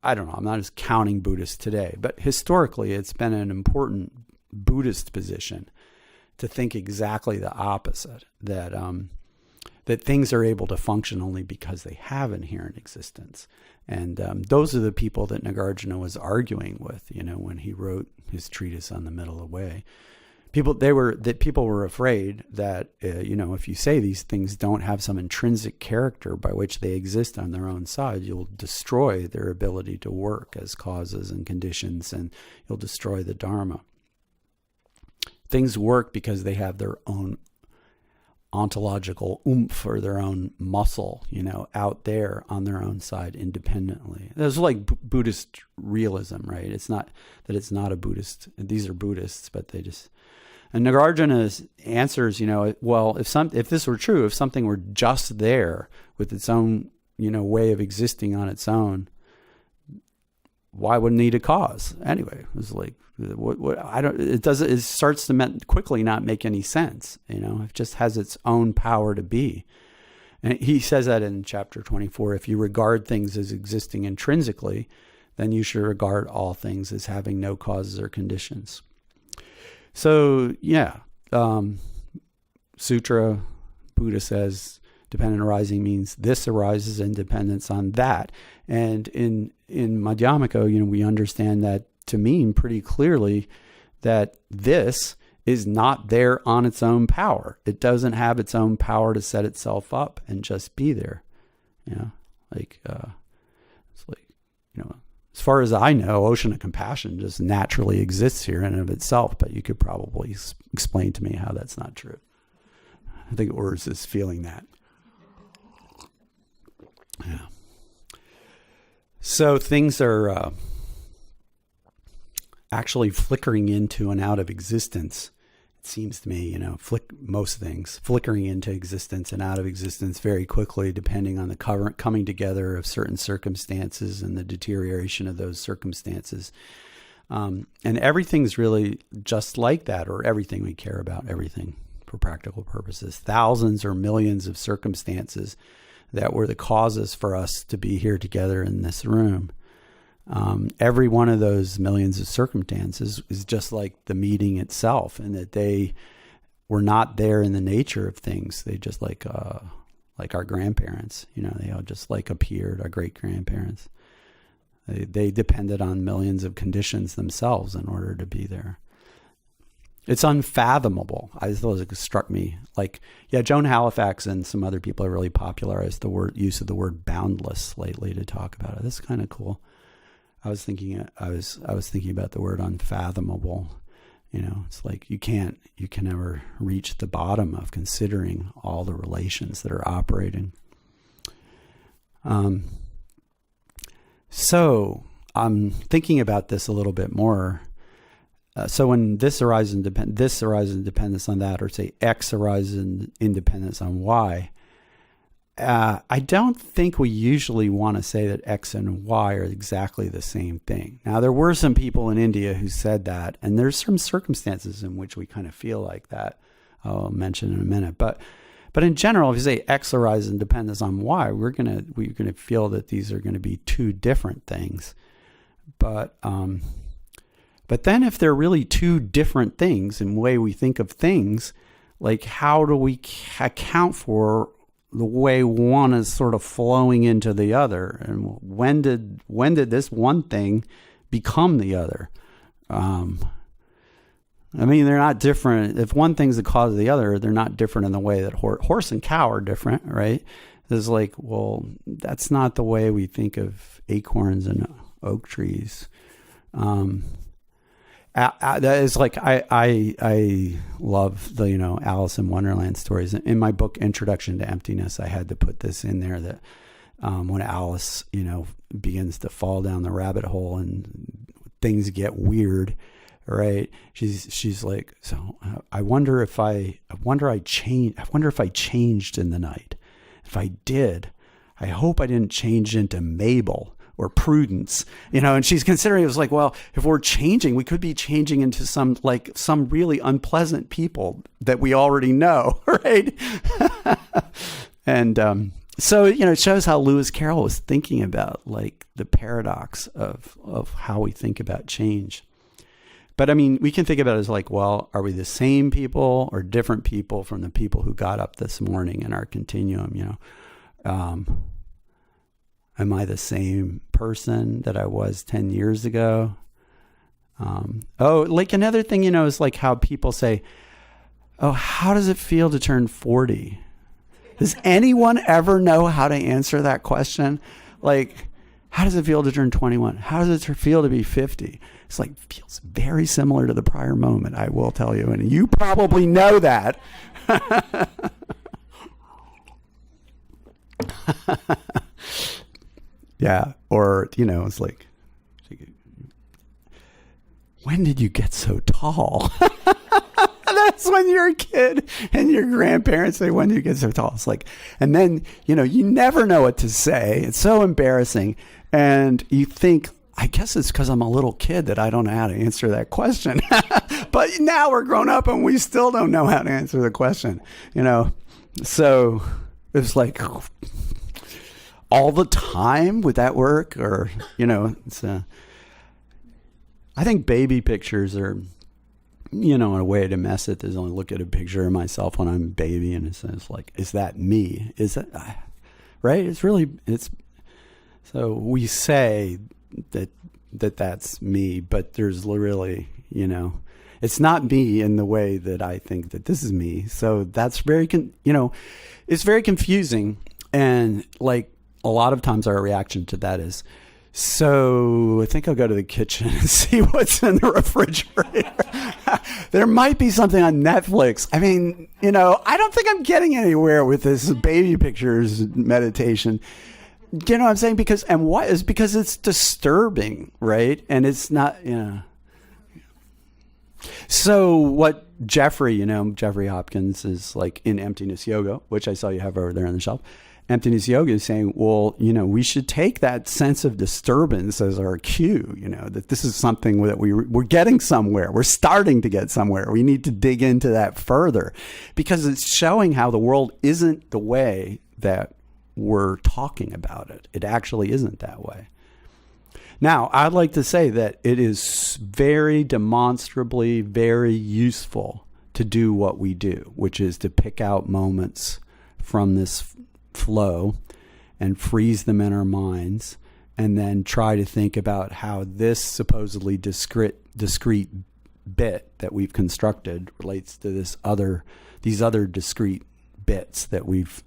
I don't know, I'm not just counting Buddhists today, but historically it's been an important Buddhist position to think exactly the opposite, that things are able to function only because they have inherent existence. And those are the people that Nagarjuna was arguing with, when he wrote his treatise on the middle of the way. People were afraid that, if you say these things don't have some intrinsic character by which they exist on their own side, you'll destroy their ability to work as causes and conditions, and you'll destroy the Dharma. Things work because they have their own ontological oomph or their own muscle, out there on their own side independently. It's like Buddhist realism, right? It's not that it's not a Buddhist. These are Buddhists, but they just... And Nagarjuna's answers, well, if this were true, if something were just there with its own, way of existing on its own, why would it need a cause anyway? It was like, it starts to quickly not make any sense. It just has its own power to be. And he says that in chapter 24, if you regard things as existing intrinsically, then you should regard all things as having no causes or conditions. So, Sutra, Buddha says, dependent arising means this arises in dependence on that. And in Madhyamaka, we understand that to mean pretty clearly that this is not there on its own power. It doesn't have its own power to set itself up and just be there. As far as I know, ocean of compassion just naturally exists here in and of itself, but you could probably explain to me how that's not true. I think Urs is feeling that. Yeah. So things are actually flickering into and out of existence. It seems to me, most things flickering into existence and out of existence very quickly, depending on the coming together of certain circumstances and the deterioration of those circumstances. And everything's really just like that, or everything we care about, everything for practical purposes. Thousands or millions of circumstances that were the causes for us to be here together in this room. Every one of those millions of circumstances is just like the meeting itself, and that they were not there in the nature of things. They just like our grandparents, they all just like appeared, our great grandparents. They depended on millions of conditions themselves in order to be there. It's unfathomable. I suppose it struck me Joan Halifax and some other people have really popularized the use of the word boundless lately to talk about it. That's kind of cool. I was thinking about the word unfathomable, It's like you can never reach the bottom of considering all the relations that are operating. So I'm thinking about this a little bit more. So when this arises in dependence on that, or say X arises in dependence on Y, I don't think we usually want to say that X and Y are exactly the same thing. Now, there were some people in India who said that, and there's some circumstances in which we kind of feel like that. I'll mention in a minute. But in general, if you say X arises in dependence on Y, we're gonna feel that these are going to be two different things. But then if they're really two different things in the way we think of things, like how do we account for the way one is sort of flowing into the other? And when did this one thing become the other? I mean, they're not different. If one thing's the cause of the other, they're not different in the way that horse and cow are different, right? It's like, well, that's not the way we think of acorns and oak trees. That is like, I love the, Alice in Wonderland stories. In my book, Introduction to Emptiness, I had to put this in there that when Alice, begins to fall down the rabbit hole and things get weird, right? She's like, so I wonder if I changed in the night. If I did, I hope I didn't change into Mabel or Prudence, and she's considering, it was like, well, if we're changing, we could be changing into some really unpleasant people that we already know, right? And so, it shows how Lewis Carroll was thinking about like the paradox of how we think about change. But I mean, we can think about it as like, well, are we the same people or different people from the people who got up this morning in our continuum, Am I the same person that I was 10 years ago? Like another thing, is like how people say, oh, how does it feel to turn 40? Does anyone ever know how to answer that question? Like, how does it feel to turn 21? How does it feel to be 50? It's like, feels very similar to the prior moment, I will tell you. And you probably know that. Yeah. Or, it's like, when did you get so tall? That's when you're a kid and your grandparents say, when did you get so tall? It's like, and then, you never know what to say. It's so embarrassing. And you think, I guess it's because I'm a little kid that I don't know how to answer that question. But now we're grown up and we still don't know how to answer the question, So it's like, all the time, would that work? Or, it's I think baby pictures are, a way to mess it is only look at a picture of myself when I'm a baby and it's like, is that me? Is that, right? So we say that's me, but there's really, it's not me in the way that I think that this is me. So that's very, it's very confusing. And like, a lot of times our reaction to that is, so I think I'll go to the kitchen and see what's in the refrigerator. There might be something on Netflix. I mean, I don't think I'm getting anywhere with this baby pictures meditation. You know what I'm saying? Because it's disturbing, right? And it's not, So what Jeffrey Hopkins is like in Emptiness Yoga, which I saw you have over there on the shelf. Emptiness Yoga is saying, well, we should take that sense of disturbance as our cue, that this is something that we're getting somewhere. We're starting to get somewhere. We need to dig into that further because it's showing how the world isn't the way that we're talking about it. It actually isn't that way. Now, I'd like to say that it is very demonstrably very useful to do what we do, which is to pick out moments from this flow and freeze them in our minds and then try to think about how this supposedly discrete bit that we've constructed relates to these other discrete bits that we've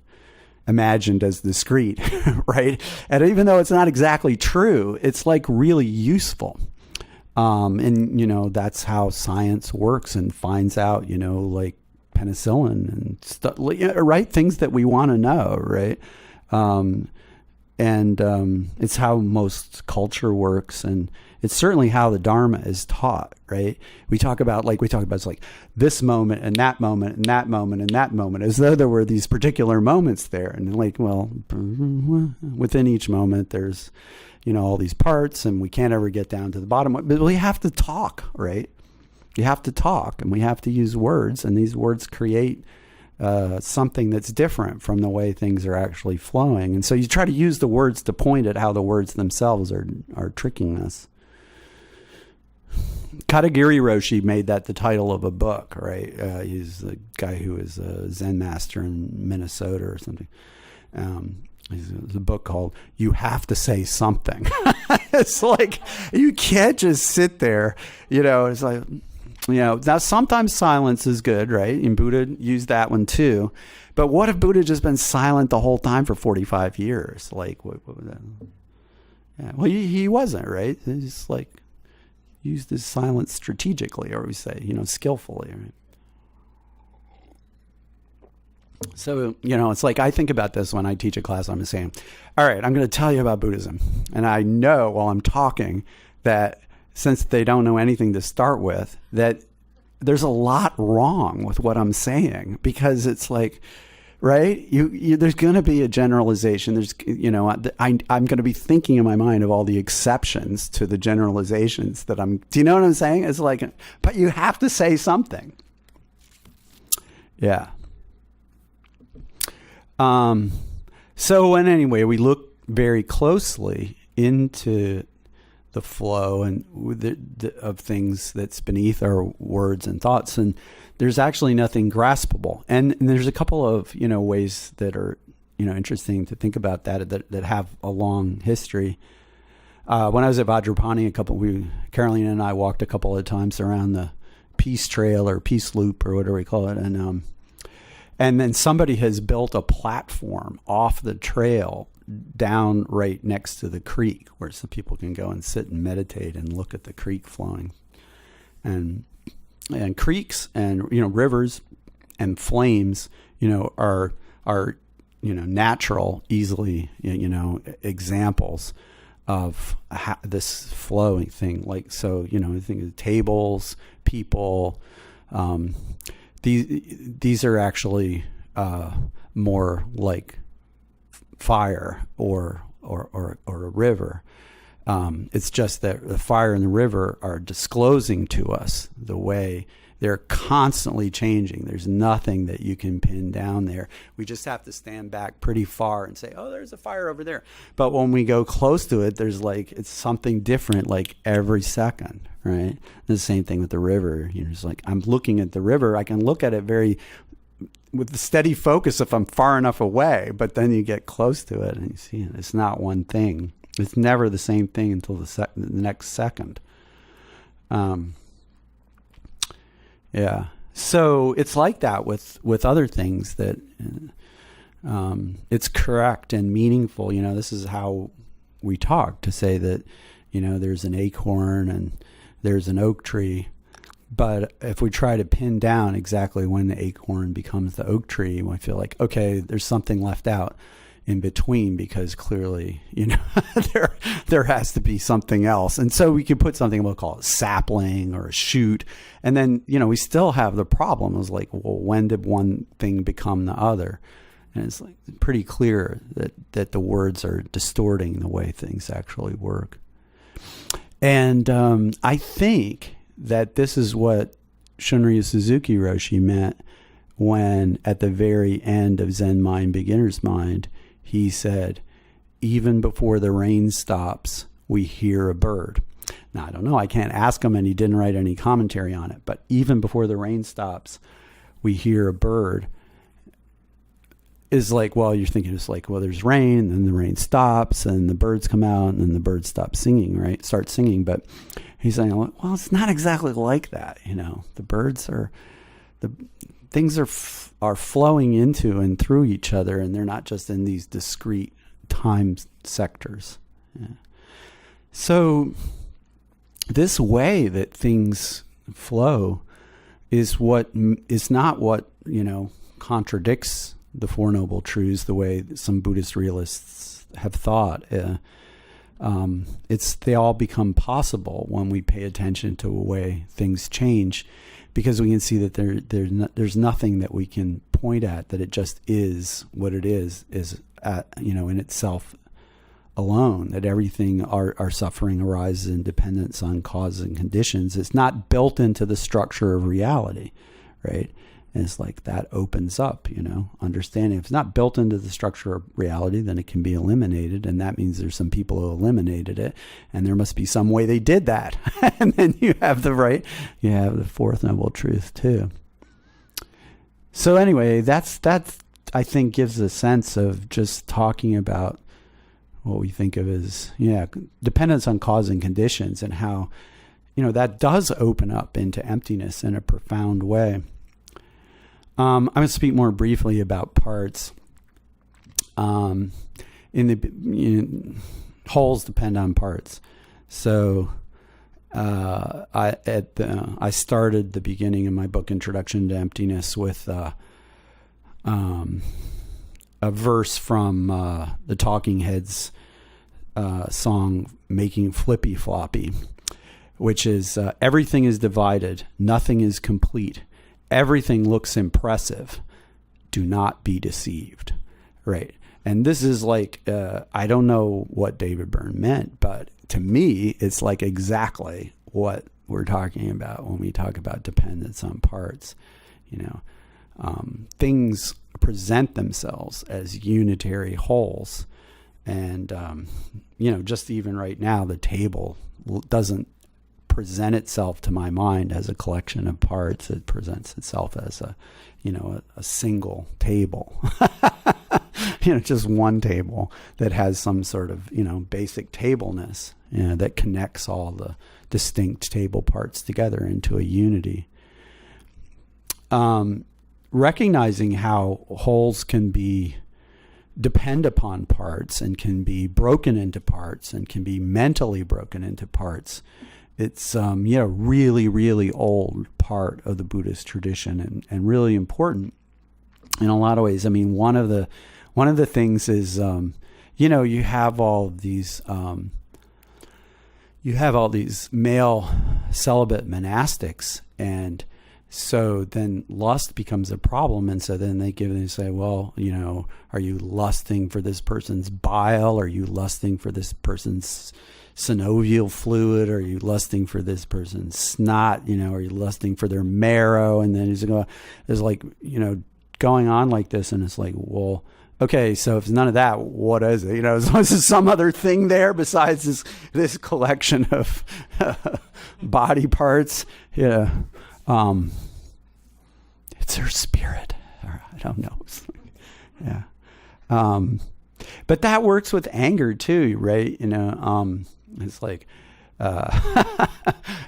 imagined as discrete, right? And even though it's not exactly true, it's like really useful. And, that's how science works and finds out, like penicillin and stuff, right? Things that we want to know, right? It's how most culture works, and it's certainly how the Dharma is taught, right? We talk about it's like this moment and that moment and that moment and that moment, as though there were these particular moments there. And like, well, within each moment, there's, all these parts, and we can't ever get down to the bottom. But we have to talk, right? You have to talk, and we have to use words, and these words create something that's different from the way things are actually flowing. And so you try to use the words to point at how the words themselves are tricking us. Katagiri Roshi made that the title of a book, right? He's the guy who is a Zen master in Minnesota or something. There's a book called You Have to Say Something. It's like, you can't just sit there, it's like, now sometimes silence is good, right? And Buddha used that one too. But what if Buddha just been silent the whole time for 45 years? Like, what was that? Yeah. Well, he wasn't, right? He's like, used his silence strategically, or we say, skillfully, right? So, it's like, I think about this when I teach a class. I'm saying, all right, I'm going to tell you about Buddhism. And I know while I'm talking that since they don't know anything to start with, that there's a lot wrong with what I'm saying, because it's like, right? There's going to be a generalization. There's, I'm going to be thinking in my mind of all the exceptions to the generalizations that do you know what I'm saying? It's like, but you have to say something. Yeah. So anyway, we look very closely into the flow and of things that's beneath our words and thoughts, and there's actually nothing graspable. And there's a couple of ways that are interesting to think about that have a long history. When I was at Vajrapani, Caroline and I walked a couple of times around the Peace Trail or Peace Loop or whatever we call it, and then somebody has built a platform off the trail down right next to the creek where some people can go and sit and meditate and look at the creek flowing. And creeks and rivers and flames are natural, easily examples of this flowing thing. Like, so I think of tables, people. These are actually more like fire or a river. It's just that the fire and the river are disclosing to us the way they're constantly changing. There's nothing that you can pin down there. We just have to stand back pretty far and say, oh, there's a fire over there. But when we go close to it, there's it's something different like every second, right? The same thing with the river. It's like, I'm looking at the river. I can look at it with the steady focus if I'm far enough away, but then you get close to it and you see it's not one thing. It's never the same thing until the next second. Yeah. So it's like that with other things that it's correct and meaningful. This is how we talk, to say that, there's an acorn and there's an oak tree. But if we try to pin down exactly when the acorn becomes the oak tree, we feel like, okay, there's something left out in between, because clearly, there has to be something else. And so we could put something, we'll call it sapling or a shoot. And then, we still have the problem. It's like, well, when did one thing become the other? And it's like pretty clear that the words are distorting the way things actually work. And I think that this is what Shunryu Suzuki Roshi meant when, at the very end of Zen Mind, Beginner's Mind, he said, even before the rain stops, we hear a bird. Now, I don't know, I can't ask him, and he didn't write any commentary on it, but even before the rain stops, we hear a bird. Is like, well, you're thinking it's like, well, there's rain, and then the rain stops, and the birds come out, and then the birds stop singing, right? Start singing. But he's saying, well, it's not exactly like that. The birds things are flowing into and through each other, and they're not just in these discrete time sectors. Yeah. So this way that things flow is not what, contradicts the Four Noble Truths the way some Buddhist realists have thought. They all become possible when we pay attention to the way things change, because we can see that there's nothing that we can point at, that it just is what it is in itself alone, that everything, our suffering arises in dependence on causes and conditions. It's not built into the structure of reality, right? And it's like that opens up, understanding. If it's not built into the structure of reality, then it can be eliminated. And that means there's some people who eliminated it. And there must be some way they did that. And then you have the fourth noble truth too. So anyway, that's I think gives a sense of just talking about what we think of as, dependence on cause and conditions, and how, that does open up into emptiness in a profound way. I'm going to speak more briefly about parts. Wholes depend on parts. So I started the beginning of my book, Introduction to Emptiness, with a verse from the Talking Heads song, Making Flippy Floppy, which is, everything is divided, nothing is complete. Everything looks impressive. Do not be deceived. Right. And this is like, I don't know what David Byrne meant, but to me, it's like exactly what we're talking about when we talk about dependence on parts. Things present themselves as unitary wholes. And, just even right now, the table doesn't present itself to my mind as a collection of parts. It presents itself as a single table, just one table that has some sort of, basic tableness, that connects all the distinct table parts together into a unity. Recognizing how wholes can depend upon parts and can be broken into parts and can be mentally broken into parts. It's really, really old part of the Buddhist tradition, and really important in a lot of ways. I mean, one of the things is, you have all these male celibate monastics, and so then lust becomes a problem. And so then they say, well, are you lusting for this person's bile? Are you lusting for this person's synovial fluid? Are you lusting for this person's snot? Are you lusting for their marrow? And then there's going on like this. And it's like, well, okay, so if it's none of that, what is it? Is there some other thing there besides this collection of body parts? It's her spirit. Or I don't know. Yeah. But that works with anger too, right? It's like,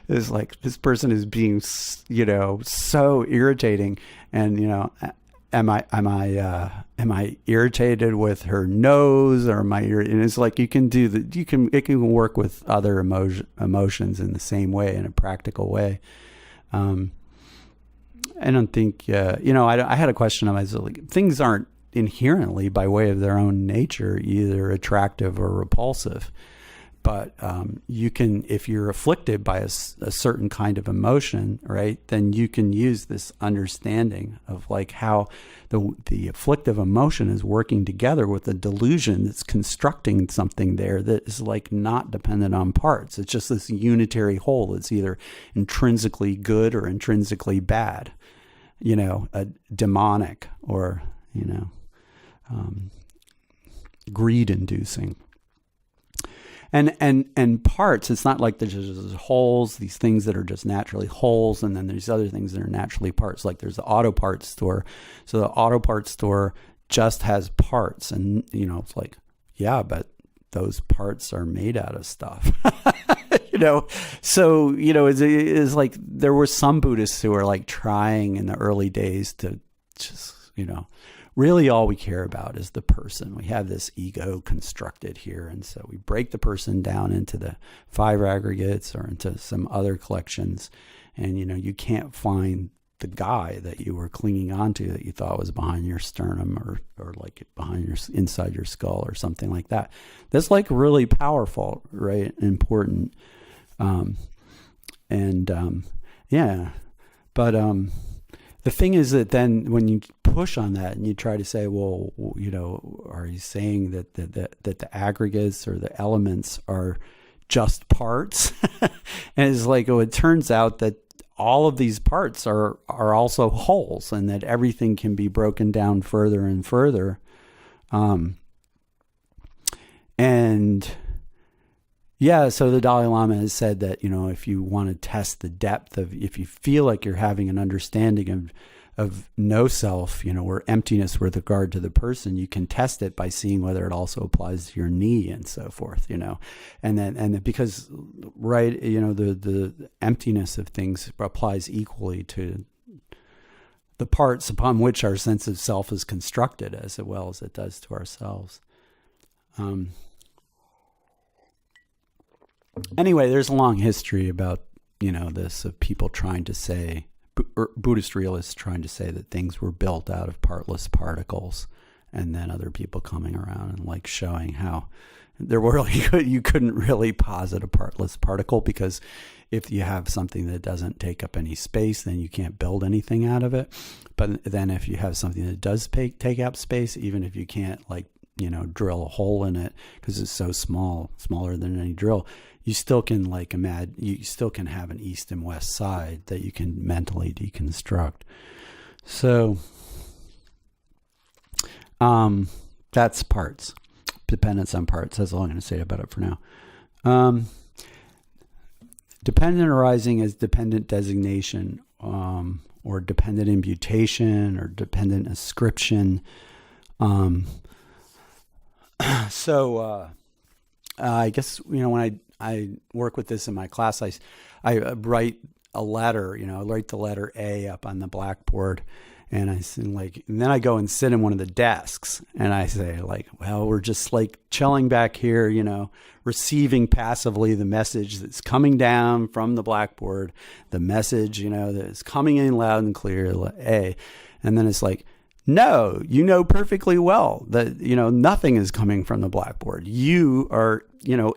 it's like this person is being, so irritating, and am I irritated with her nose, or am I? And it's like it can work with other emotions in the same way, in a practical way. I don't think, I had a question on myself. Like, things aren't inherently, by way of their own nature, either attractive or repulsive. But you can, if you're afflicted by a certain kind of emotion, right, then you can use this understanding of like how the afflictive emotion is working together with the delusion that's constructing something there that is like not dependent on parts. It's just this unitary whole. It's either intrinsically good or intrinsically bad, a demonic or, greed-inducing. And parts, it's not like there's just wholes, these things that are just naturally wholes, and then there's other things that are naturally parts. Like there's the auto parts store. So the auto parts store just has parts, and it's like, yeah, but those parts are made out of stuff. So it's like there were some Buddhists who were like trying in the early days to just really all we care about is the person. We have this ego constructed here. And so we break the person down into the 5 aggregates or into some other collections. And, you can't find the guy that you were clinging onto that you thought was behind your sternum or like behind inside your skull or something like that. That's like really powerful, right? Important. Yeah. But the thing is that then when you push on that and you try to say, well, are you saying that the aggregates or the elements are just parts? And it's like, it turns out that all of these parts are also wholes, and that everything can be broken down further and further. So the Dalai Lama has said that, if you want to test the depth of, if you feel like you're having an understanding of no self, or emptiness with regard to the person, you can test it by seeing whether it also applies to your knee and so forth, and then because, right, the emptiness of things applies equally to the parts upon which our sense of self is constructed as well as it does to ourselves. Anyway, there's a long history about, this, of people trying to say, Buddhist realists trying to say that things were built out of partless particles, and then other people coming around and like showing how you couldn't really posit a partless particle, because if you have something that doesn't take up any space, then you can't build anything out of it. But then if you have something that does take up space, even if you can't drill a hole in it because it's so small, smaller than any drill, you still can you still can have an east and west side that you can mentally deconstruct. So that's parts, dependence on parts. That's all I'm going to say about it for now. Dependent arising as dependent designation, or dependent imputation, or dependent ascription. I guess, when I work with this in my class, I write a letter, I write the letter A up on the blackboard, and and then I go and sit in one of the desks, and I say well, we're just chilling back here, receiving passively the message that's coming down from the blackboard, the message, that is coming in loud and clear, A. And then it's no, perfectly well that, nothing is coming from the blackboard. You are,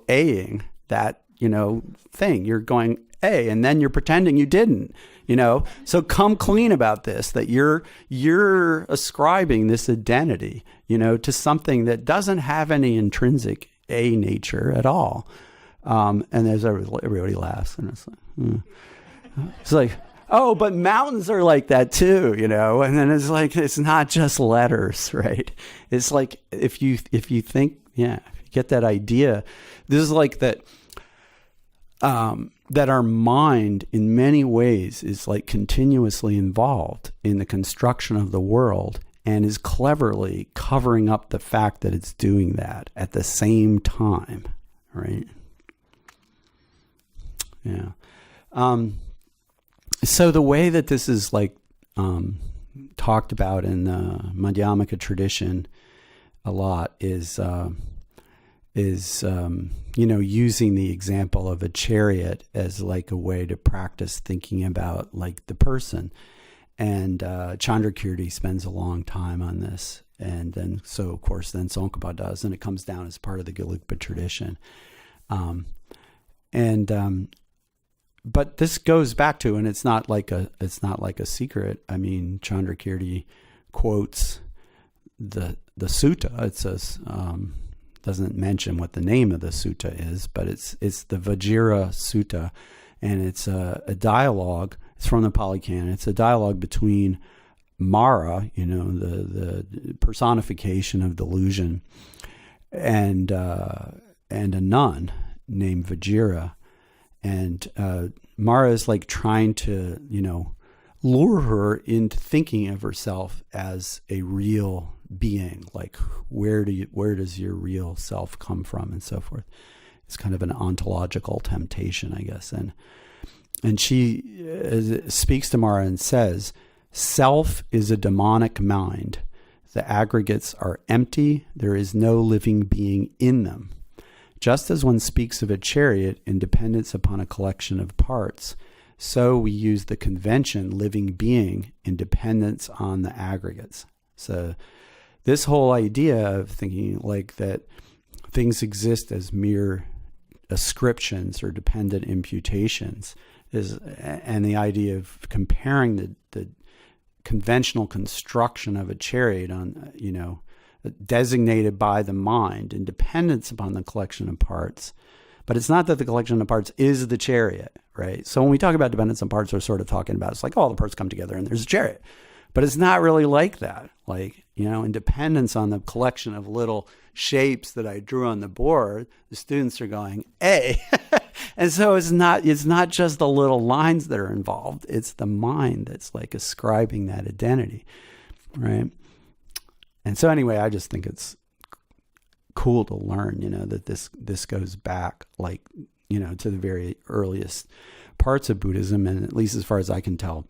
A-ing that, thing. You're going A, and then you're pretending you didn't, So come clean about this, that you're ascribing this identity, to something that doesn't have any intrinsic A nature at all. And there's everybody laughs, and it's like, oh, but mountains are like that too, and then it's not just letters, right? It's if you think, if you get that idea, this is that, that our mind in many ways is continuously involved in the construction of the world, and is cleverly covering up the fact that it's doing that at the same time, right? Yeah. So the way that this is talked about in the Madhyamaka tradition a lot is using the example of a chariot as a way to practice thinking about the person. And Chandrakirti spends a long time on this. And then, so of course, then Tsongkhapa does, and it comes down as part of the Gelugpa tradition. But this goes back to, and it's not like a secret. I mean, Chandrakirti quotes the sutta. It says, doesn't mention what the name of the sutta is, but it's the Vajira Sutta, and it's a dialogue. It's from the Pali Canon. It's a dialogue between Mara, the personification of delusion, and a nun named Vajira. And Mara is trying to, lure her into thinking of herself as a real being. Where does your real self come from, and so forth. It's kind of an ontological temptation, I guess. And she speaks to Mara and says, self is a demonic mind The aggregates are empty. There is no living being in them. Just as one speaks of a chariot in dependence upon a collection of parts, so we use the convention living being in dependence on the aggregates. So this whole idea of thinking like that things exist as mere ascriptions or dependent imputations and the idea of comparing the conventional construction of a chariot on, designated by the mind in dependence upon the collection of parts. But it's not that the collection of parts is the chariot, right? So when we talk about dependence on parts, we're sort of talking about, it's like all the parts come together and there's a chariot. But it's not really like that. Like, in dependence on the collection of little shapes that I drew on the board, the students are going, hey. And so it's not just the little lines that are involved. It's the mind that's like ascribing that identity, right? And so anyway, I just think it's cool to learn, that this goes back like, to the very earliest parts of Buddhism. And at least as far as I can tell,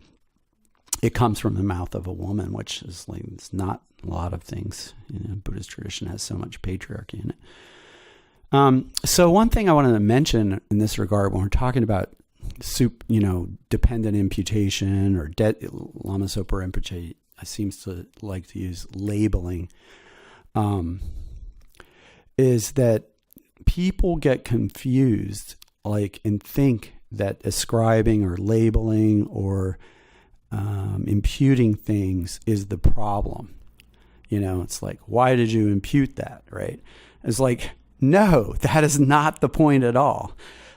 it comes from the mouth of a woman, which is like, it's not a lot of things. Buddhist tradition has so much patriarchy in it. So one thing I wanted to mention in this regard, when we're talking about dependent imputation or Lama Zopa Rinpoche seems to like to use labeling, is that people get confused, like, and think that ascribing or labeling or imputing things is the problem. It's like, why did you impute that, right? It's like, no, that is not the point at all.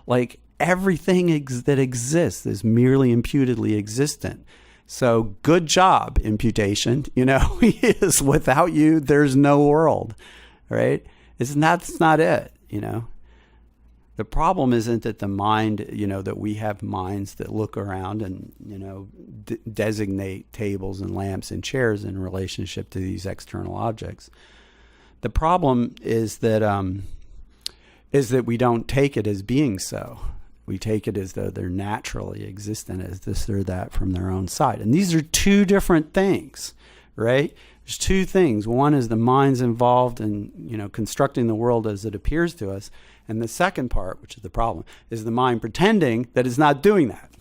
Like, everything that exists is merely imputedly existent. So good job, imputation. Is without you, there's no world, right? That's not it, The problem isn't that the mind, that we have minds that look around and, designate tables and lamps and chairs in relationship to these external objects. The problem is that we don't take it as being so. We take it as though they're naturally existent as this or that from their own side. And these are two different things, right? There's two things. One is the mind's involved in, constructing the world as it appears to us. And the second part, which is the problem, is the mind pretending that it's not doing that,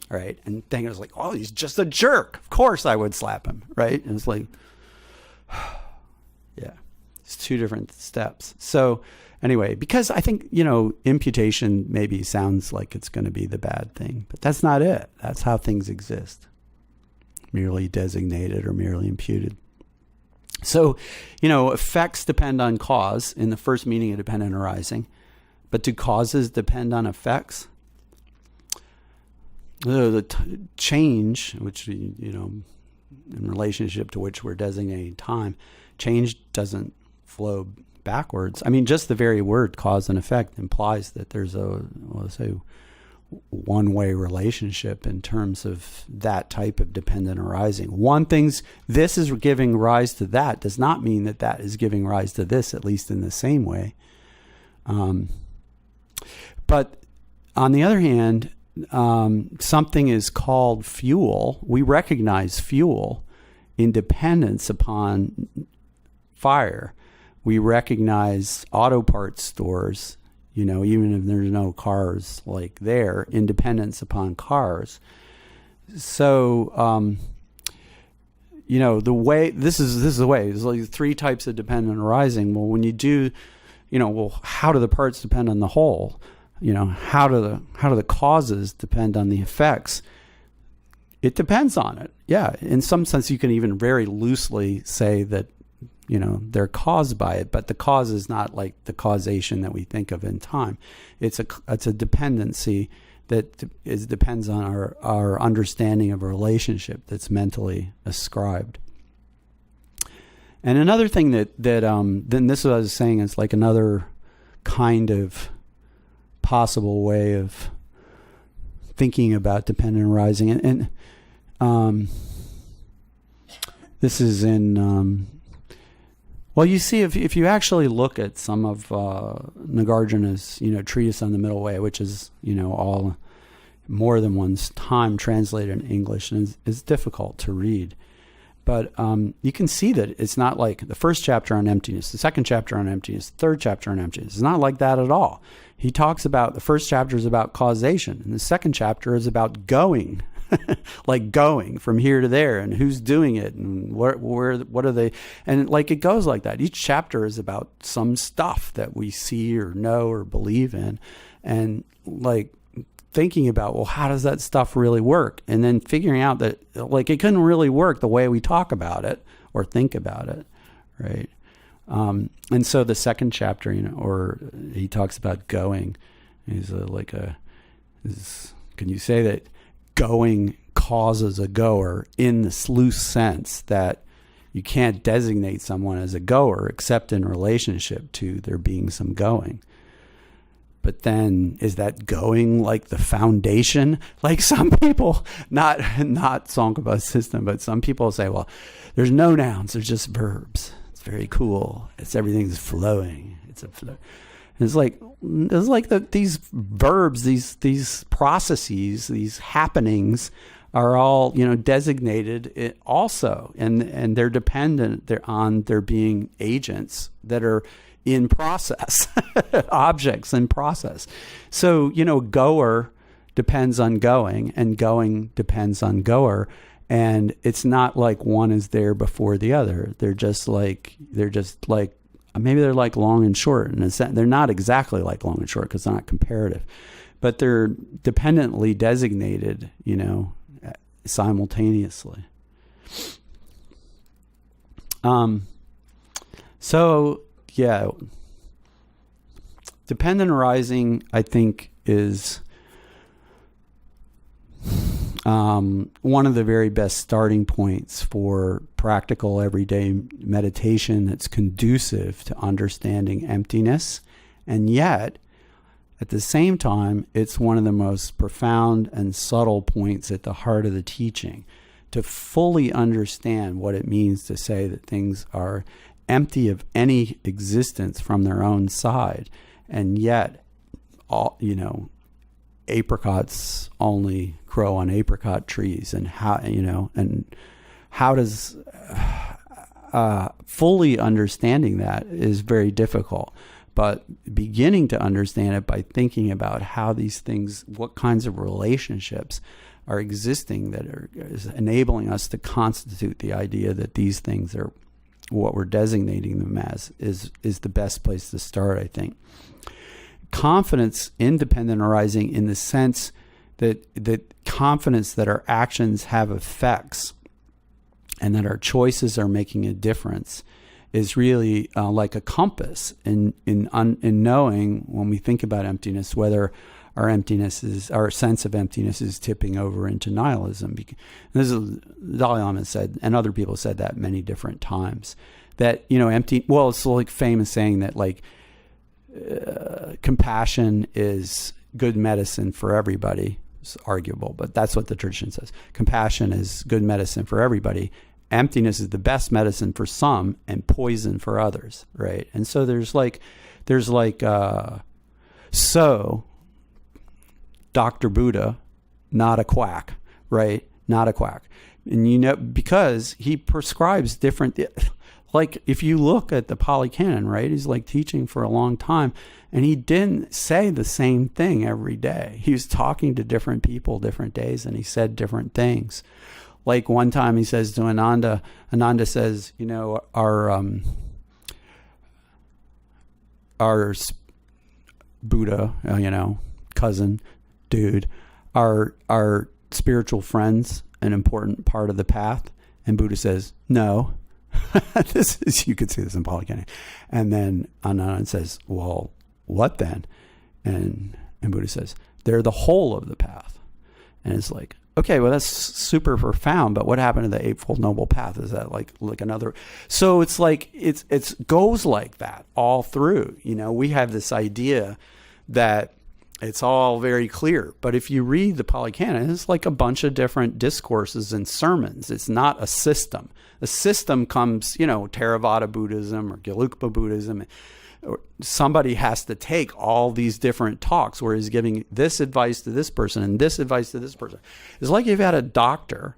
right? And thinking it's like, oh, he's just a jerk. Of course I would slap him, right? And it's like, yeah, it's two different steps. So anyway, because I think, imputation maybe sounds like it's going to be the bad thing, but that's not it. That's how things exist, merely designated or merely imputed. So, effects depend on cause in the first meaning of dependent arising, but do causes depend on effects? The change, which, in relationship to which we're designating time, change doesn't flow backwards. I mean, just the very word cause and effect implies that there's let's say, one-way relationship in terms of that type of dependent arising. This is giving rise to that does not mean that that is giving rise to this, at least in the same way. But on the other hand, something is called fuel. We recognize fuel in dependence upon fire. We recognize auto parts stores, even if there's no cars like there, in dependence upon cars. So, the way, this is the way, there's like three types of dependent arising. Well, when you do, how do the parts depend on the whole? How do the causes depend on the effects? It depends on it. Yeah. In some sense, you can even very loosely say that, they're caused by it, but the cause is not like the causation that we think of in time. It's a dependency that depends on our understanding of a relationship that's mentally ascribed. And another thing that then this is what I was saying is like another kind of possible way of thinking about dependent arising, and this is in well, you see, if you actually look at some of Nagarjuna's, treatise on the middle way, which is, all more than one time translated in English, and is difficult to read. But you can see that it's not like the first chapter on emptiness, the second chapter on emptiness, the third chapter on emptiness. It's not like that at all. He talks about, the first chapter is about causation, and the second chapter is about going, like going from here to there, and who's doing it, and what are they, and like it goes like that. Each chapter is about some stuff that we see or know or believe in, and like thinking about, well, how does that stuff really work? And then figuring out that like it couldn't really work the way we talk about it or think about it, right? And so the second chapter, or he talks about going. He's can you say that going causes a goer in this loose sense that you can't designate someone as a goer except in relationship to there being some going? But then is that going like the foundation? Like some people, not Tsongkhapa system, but some people say, well, there's no nouns, there's just verbs. It's very cool. Everything's flowing. It's like these verbs, these processes, these happenings are all, designated also, and they're dependent on there being agents that are in process, objects in process. So, goer depends on going, and going depends on goer. And it's not like one is there before the other. They're just like, maybe they're like long and short. And they're not exactly like long and short because they're not comparative, but they're dependently designated, simultaneously. So, yeah, dependent arising, I think, is one of the very best starting points for practical everyday meditation that's conducive to understanding emptiness. And yet, at the same time, it's one of the most profound and subtle points at the heart of the teaching, to fully understand what it means to say that things are empty of any existence from their own side, and yet all apricots only grow on apricot trees, and how does fully understanding that is very difficult, but beginning to understand it by thinking about how these things, what kinds of relationships are existing that is enabling us to constitute the idea that these things are what we're designating them as, is the best place to start, I think. Confidence, independent arising, in the sense that confidence that our actions have effects and that our choices are making a difference, is really like a compass in knowing, when we think about emptiness, whether our sense of emptiness is tipping over into nihilism. This is Dalai Lama said, and other people said that many different times, that it's like famous saying that like compassion is good medicine for everybody. It's arguable, but that's what the tradition says. Compassion is good medicine for everybody. Emptiness is the best medicine for some and poison for others, right? And so there's Dr. Buddha, not a quack, right? Not a quack. And because he prescribes different, like if you look at the Pali Canon, right? He's like teaching for a long time, and he didn't say the same thing every day. He was talking to different people, different days, and he said different things. Like one time he says to Ananda says, our Buddha, cousin, dude, are spiritual friends an important part of the path? And Buddha says, no. You could see this in Pali Canon. And then Ananda says, well, what then? And Buddha says, they're the whole of the path. And it's like, okay, well, that's super profound, but what happened to the Eightfold Noble Path? Is that like another? So it's like, it's goes like that all through. We have this idea that it's all very clear. But if you read the Pali Canon, it's like a bunch of different discourses and sermons. It's not a system. A system comes, Theravada Buddhism or Gelugpa Buddhism. Or somebody has to take all these different talks where he's giving this advice to this person and this advice to this person. It's like you've had a doctor,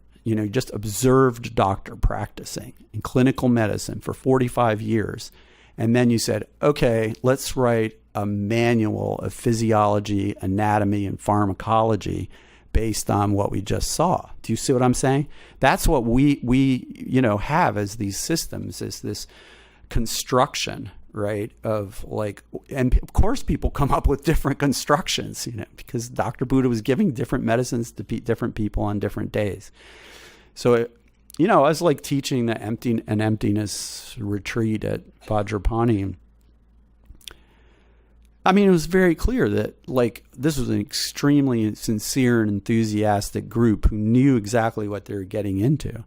just observed doctor practicing in clinical medicine for 45 years. And then you said, okay, let's write a manual of physiology, anatomy, and pharmacology based on what we just saw. Do you see what I'm saying? That's what we have as these systems, is this construction, right? Of like, and of course people come up with different constructions, because Dr. Buddha was giving different medicines to different people on different days. So I was like teaching an emptiness retreat at Vajrapani. I mean, it was very clear that like this was an extremely sincere and enthusiastic group who knew exactly what they were getting into.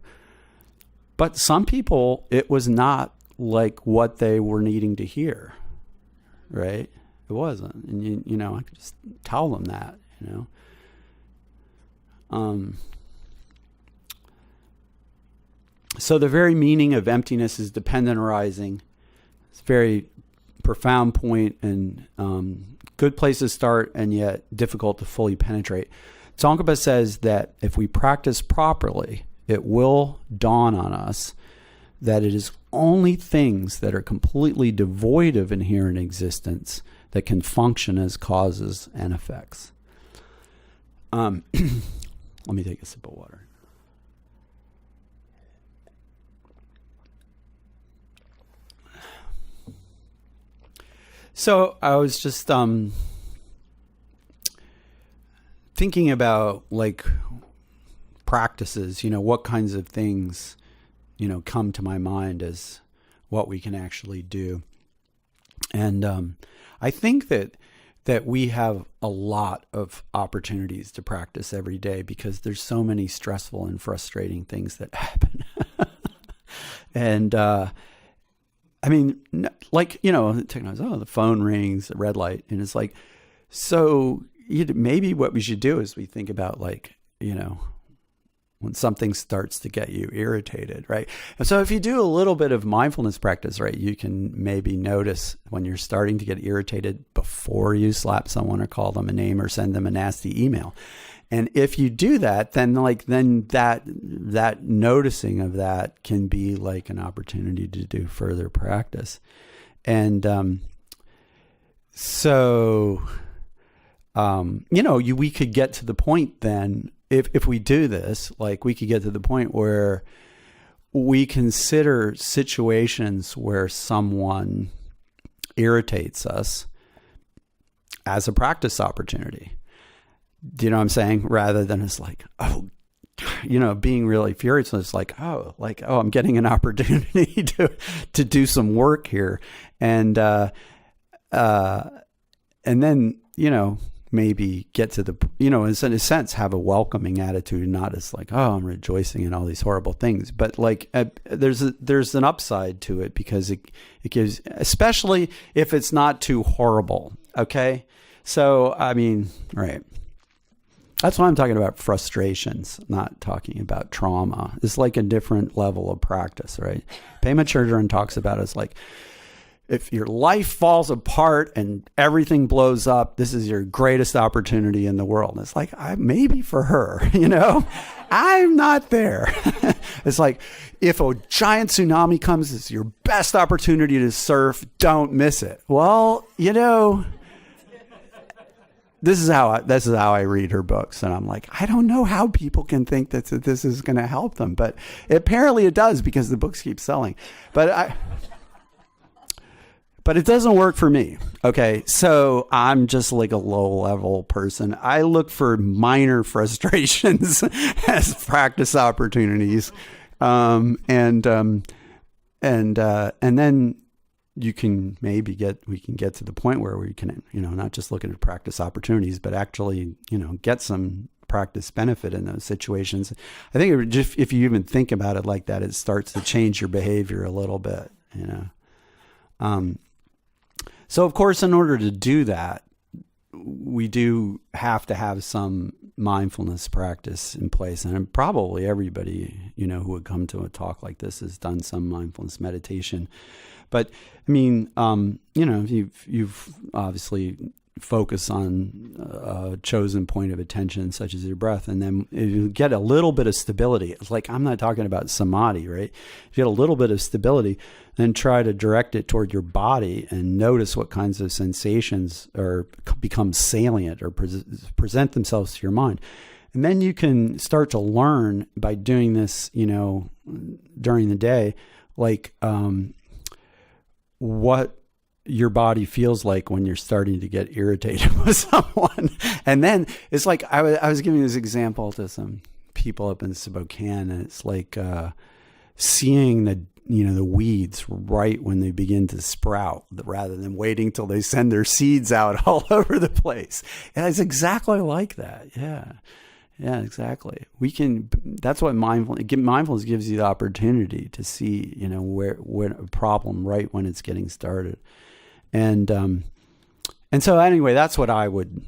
But some people, it was not like what they were needing to hear, right? It wasn't. And, I could just tell them that, So the very meaning of emptiness is dependent arising. It's a very profound point and good place to start, and yet difficult to fully penetrate. Tsongkhapa says that if we practice properly, it will dawn on us that it is only things that are completely devoid of inherent existence that can function as causes and effects. Let me take a sip of water. So I was just thinking about like practices, what kinds of things, come to my mind as what we can actually do. And I think that we have a lot of opportunities to practice every day because there's so many stressful and frustrating things that happen. And I mean, like, technology, the phone rings, the red light, and it's like, so maybe what we should do is we think about like, when something starts to get you irritated, right? And so if you do a little bit of mindfulness practice, right, you can maybe notice when you're starting to get irritated before you slap someone or call them a name or send them a nasty email. And if you do that, then that noticing of that can be like an opportunity to do further practice. And we could get to the point then, if we do this, like we could get to the point where we consider situations where someone irritates us as a practice opportunity. Do you know what I'm saying? Rather than it's like, being really furious. It's like, I'm getting an opportunity to do some work here. And then, maybe get to the, in a sense, have a welcoming attitude, not as like, I'm rejoicing in all these horrible things. But like, there's an upside to it because it gives, especially if it's not too horrible. Okay. So, I mean, right. That's why I'm talking about frustrations, not talking about trauma. It's like a different level of practice, right? Pema Chodron talks about it as like, if your life falls apart and everything blows up, this is your greatest opportunity in the world. And it's like, maybe for her, I'm not there. It's like, if a giant tsunami comes, it's your best opportunity to surf. Don't miss it. Well, this is how I read her books, and I'm like, I don't know how people can think that this is going to help them, but apparently it does because the books keep selling. But it doesn't work for me. Okay, so I'm just like a low-level person. I look for minor frustrations as practice opportunities, and then we can get to the point where we can, not just look at practice opportunities, but actually, get some practice benefit in those situations. I think if you even think about it like that, it starts to change your behavior a little bit, So of course, in order to do that, we do have to have some mindfulness practice in place. And probably everybody, who would come to a talk like this has done some mindfulness meditation. But I mean, you've obviously focus on a chosen point of attention, such as your breath, and then you get a little bit of stability. It's like, I'm not talking about samadhi, right? You get a little bit of stability, then try to direct it toward your body and notice what kinds of sensations become salient or present themselves to your mind. And then you can start to learn by doing this, during the day, like what your body feels like when you're starting to get irritated with someone. And then it's like, I was giving this example to some people up in Spokane, and it's like seeing the weeds right when they begin to sprout, rather than waiting till they send their seeds out all over the place. And it's exactly like that. Yeah, exactly. That's what mindfulness gives you the opportunity to see, where a problem right when it's getting started. And so anyway, that's what I would,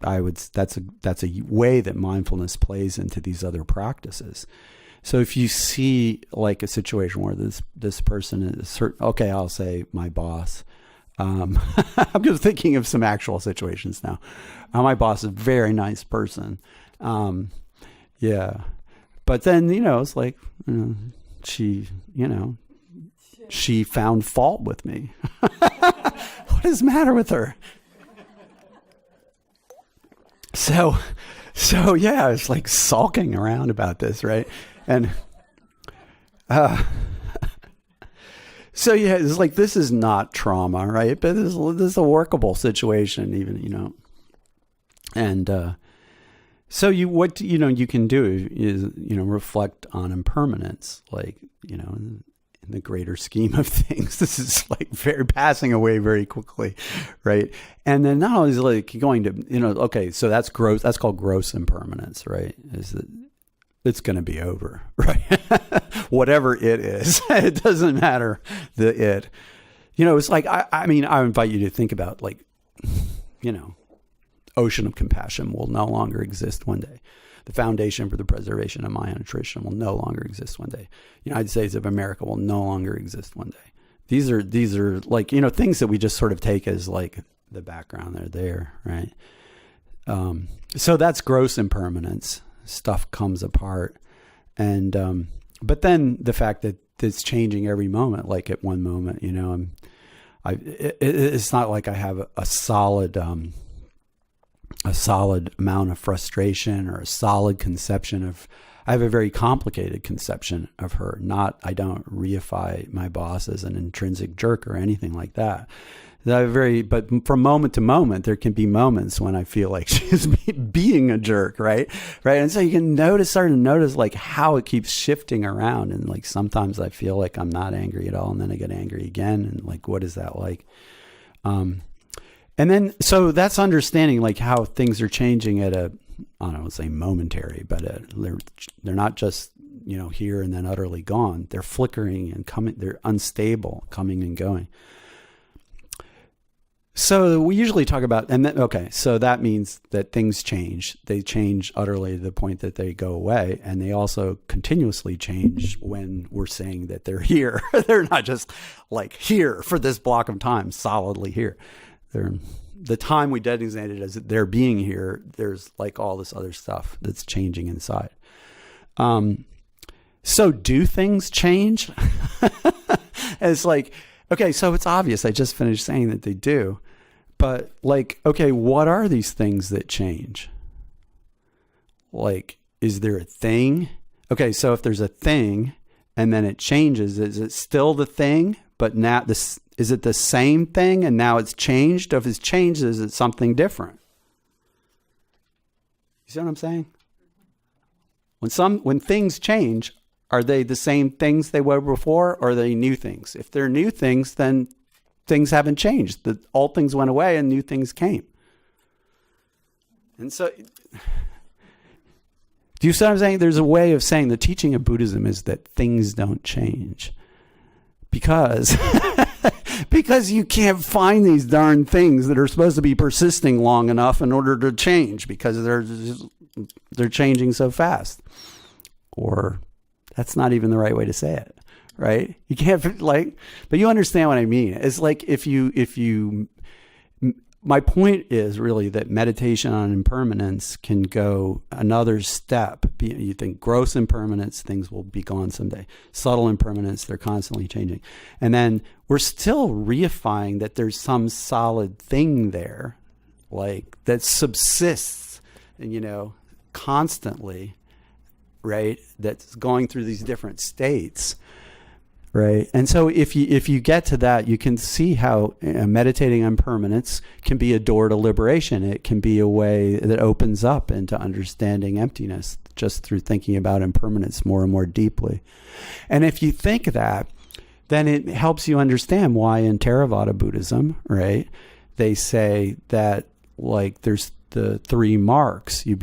that's a way that mindfulness plays into these other practices. So if you see like a situation where this person is okay, I'll say my boss, I'm just thinking of some actual situations now. My boss is a very nice person. Yeah. But then, it's like, she found fault with me. What is the matter with her? So yeah, it's like sulking around about this, right? And, so yeah, it's like, this is not trauma, right? But this is a workable situation even, and, so what you can do is, reflect on impermanence, like, in the greater scheme of things, this is like passing away very quickly, right? And then not only is like going to, okay, so that's gross, that's called gross impermanence, right? Is that it's going to be over, right? Whatever it is, it doesn't matter it's like, I mean, I invite you to think about like, ocean of compassion will no longer exist one day. The foundation for the preservation of Mahayana tradition will no longer exist one day. United States of America will no longer exist one day. These are like, things that we just sort of take as like the background. They're there, right? So that's gross impermanence. Stuff comes apart. And, but then the fact that it's changing every moment, like at one moment, it's not like I have a solid amount of frustration or a solid conception of, I have a very complicated conception of her. I don't reify my boss as an intrinsic jerk or anything like that. But from moment to moment, there can be moments when I feel like she's being a jerk, right? Right. And so you can start to notice like how it keeps shifting around. And like, sometimes I feel like I'm not angry at all. And then I get angry again. And like, what is that like? And then, so that's understanding like how things are changing at I don't want to say momentary, but they're not just, here and then utterly gone. They're flickering and coming, they're unstable, coming and going. So we usually talk about, so that means that things change. They change utterly to the point that they go away. And they also continuously change when we're saying that they're here. They're not just like here for this block of time, solidly here. The time we designated as they're being here, there's like all this other stuff that's changing inside. So do things change? It's like, okay, so it's obvious. I just finished saying that they do. But like, okay, what are these things that change? Like, is there a thing? Okay, so if there's a thing and then it changes, is it still the thing? But now is it the same thing and now it's changed? If it's changed, is it something different? You see what I'm saying? When things change, are they the same things they were before, or are they new things? If they're new things, then things haven't changed. The old things went away and new things came. And so, do you see what I'm saying? There's a way of saying the teaching of Buddhism is that things don't change. Because you can't find these darn things that are supposed to be persisting long enough in order to change, because they're changing so fast. Or that's not even the right way to say it, right? You can't but you understand what I mean. It's like if you my point is really that meditation on impermanence can go another step. You think gross impermanence, things will be gone someday. Subtle impermanence, they're constantly changing. And then we're still reifying that there's some solid thing there, like that subsists, constantly, right? That's going through these different states. Right. And so if you get to that, you can see how meditating on permanence can be a door to liberation. It can be a way that opens up into understanding emptiness just through thinking about impermanence more and more deeply. And if you think that, then it helps you understand why in Theravada Buddhism, right, they say that like there's the three marks. You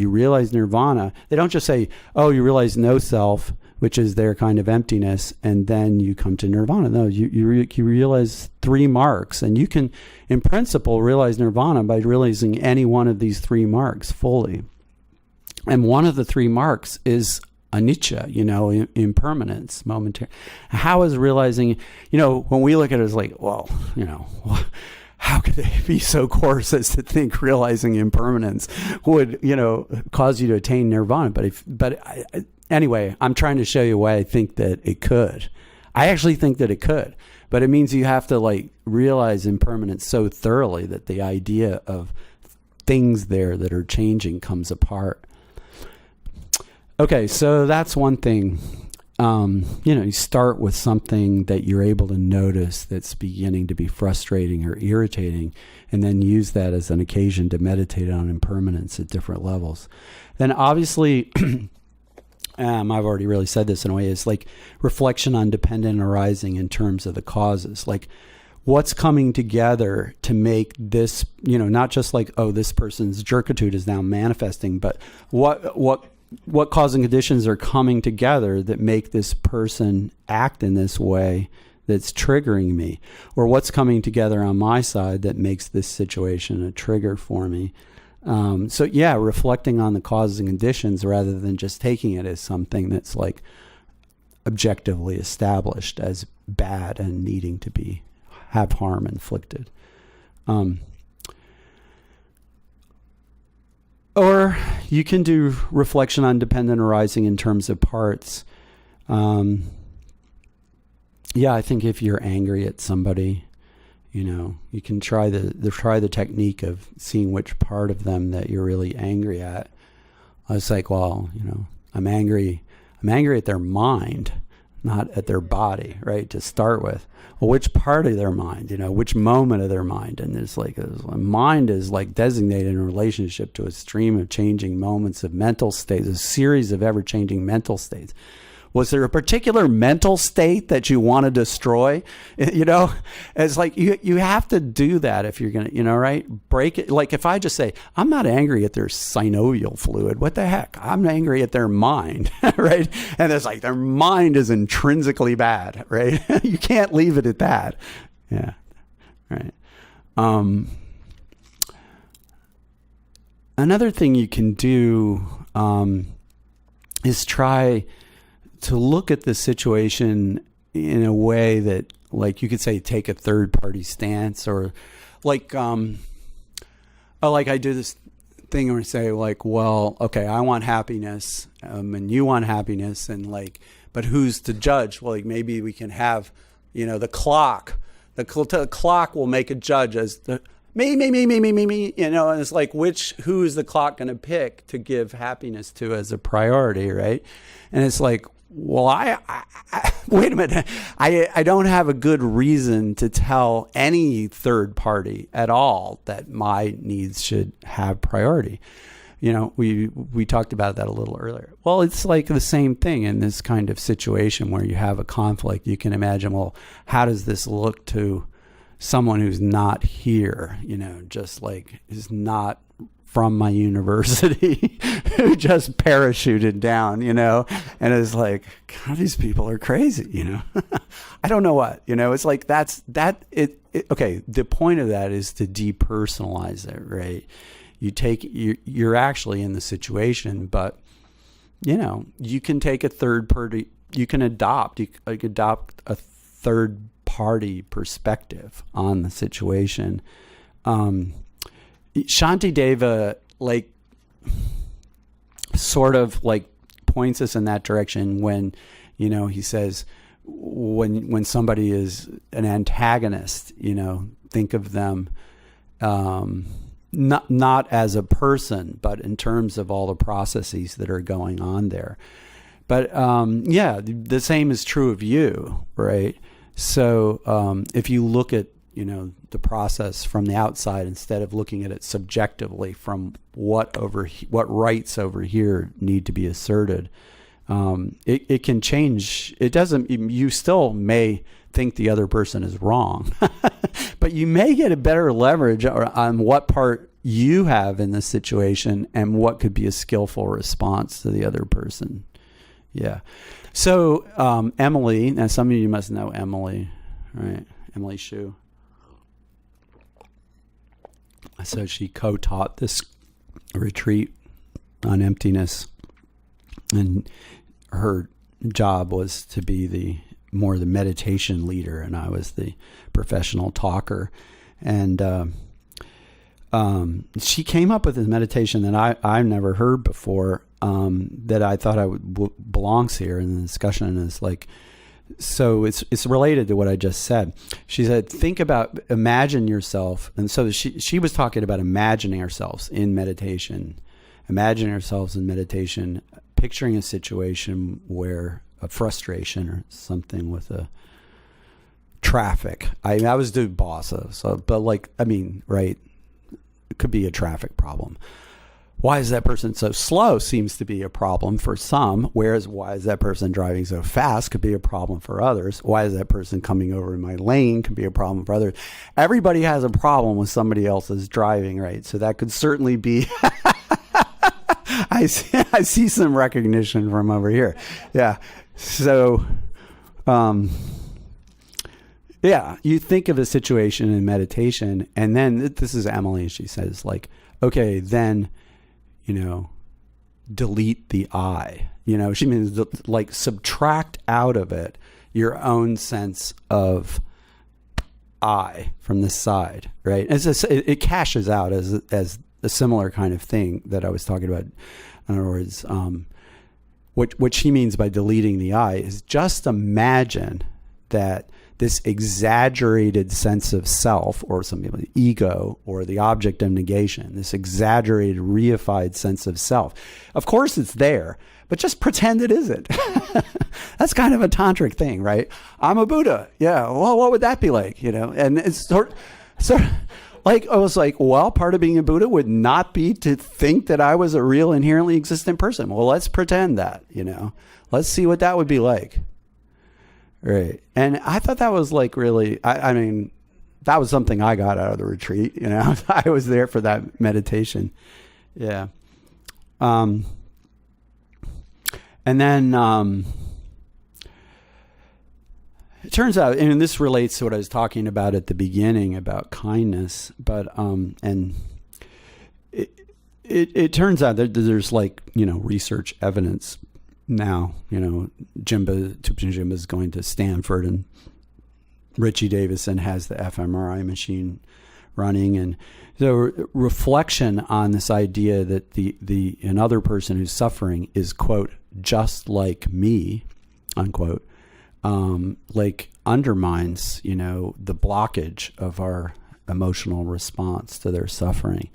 realize nirvana. They don't just say, oh, you realize no self, which is their kind of emptiness, and then you come to nirvana. No, you realize three marks, and you can, in principle, realize nirvana by realizing any one of these three marks fully. And one of the three marks is anicca, impermanence, momentary. How is realizing, when we look at it as like, well, how could they be so coarse as to think realizing impermanence would, cause you to attain nirvana? Anyway, I'm trying to show you why I think that it could. I actually think that it could, but it means you have to realize impermanence so thoroughly that the idea of things there that are changing comes apart. Okay, so that's one thing. You start with something that you're able to notice that's beginning to be frustrating or irritating, and then use that as an occasion to meditate on impermanence at different levels. Then obviously... I've already really said this in a way, is like reflection on dependent arising in terms of the causes. Like what's coming together to make this, not just like, oh, this person's jerkitude is now manifesting, but what causing conditions are coming together that make this person act in this way that's triggering me? Or what's coming together on my side that makes this situation a trigger for me? Reflecting on the causes and conditions rather than just taking it as something that's like objectively established as bad and needing to have harm inflicted. Or you can do reflection on dependent arising in terms of parts. I think if you're angry at somebody, you can try the technique of seeing which part of them that you're really angry at. It's like, well, I'm angry at their mind, not at their body, right? To start with. Well, which part of their mind, which moment of their mind? And there's mind is like designated in relationship to a stream of changing moments of mental states, a series of ever-changing mental states. Was there a particular mental state that you want to destroy? It's like you have to do that if you're going to, right? Break it. Like if I just say, I'm not angry at their synovial fluid. What the heck? I'm angry at their mind, right? And it's like their mind is intrinsically bad, right? You can't leave it at that. Yeah, right. Another thing you can do is try to look at the situation in a way that, like, you could say, take a third party stance, or like I do this thing where I say, like, well, okay, I want happiness, and you want happiness, and but who's to judge? Well, maybe we can have, the clock. The clock will make a judge as the me, and it's like, who is the clock going to pick to give happiness to as a priority, right? And it's like, well, I wait a minute. I don't have a good reason to tell any third party at all that my needs should have priority. We talked about that a little earlier. Well, it's like the same thing in this kind of situation where you have a conflict. You can imagine, well, how does this look to someone who's not here, just like is not from my university, who just parachuted down, and is like, God, these people are crazy, I don't know what, it's like okay, the point of that is to depersonalize it, right? You're actually in the situation, but, you can take a third party, you can adopt a third party perspective on the situation. Shantideva, like, sort of like points us in that direction when, you know, he says, when somebody is an antagonist, you know, think of them not as a person, but in terms of all the processes that are going on there. But yeah, the same is true of you, right? So if you look at, you know, the process from the outside instead of looking at it subjectively from what rights over here need to be asserted, it can change. It doesn't. You still may think the other person is wrong, but you may get a better leverage on what part you have in the situation and what could be a skillful response to the other person. Yeah. So Emily, now some of you must know Emily, right? Emily Shu. So she co-taught this retreat on emptiness, and her job was to be the meditation leader, and I was the professional talker. And she came up with this meditation that I've never heard before, that I thought belongs here in the discussion. Is like, so it's related to what I just said. She said, imagine yourself. And so she was talking about imagining ourselves in meditation, picturing a situation where a frustration or something with a traffic. I was the boss, but like, I mean, right. It could be a traffic problem. Why is that person so slow seems to be a problem for some, whereas why is that person driving so fast could be a problem for others. Why is that person coming over in my lane could be a problem for others. Everybody has a problem with somebody else's driving, right? So that could certainly be, I see some recognition from over here. Yeah. So, yeah, you think of a situation in meditation, and then this is Emily, she says, like, okay, then, you know, delete the I. You know, she means like subtract out of it your own sense of I from this side, right? It cashes out as a similar kind of thing that I was talking about. In other words, what she means by deleting the I is just imagine that this exaggerated sense of self, or something like ego, or the object of negation, this exaggerated, reified sense of self. Of course it's there, but just pretend it isn't. That's kind of a tantric thing, right? I'm a Buddha. Yeah, well, what would that be like, you know? And it's sort of like, I was like, well, part of being a Buddha would not be to think that I was a real inherently existent person. Well, let's pretend that, you know? Let's see what that would be like. Right. And I thought that was like really, I mean, that was something I got out of the retreat, you know. I was there for that meditation. Yeah. And then it turns out, and this relates to what I was talking about at the beginning about kindness, but and it turns out that there's like, you know, research evidence now, you know, Thupten Jimba is going to Stanford, and Richie Davison has the fMRI machine running, and so reflection on this idea that the another person who's suffering is, quote, just like me, unquote, like undermines, you know, the blockage of our emotional response to their suffering.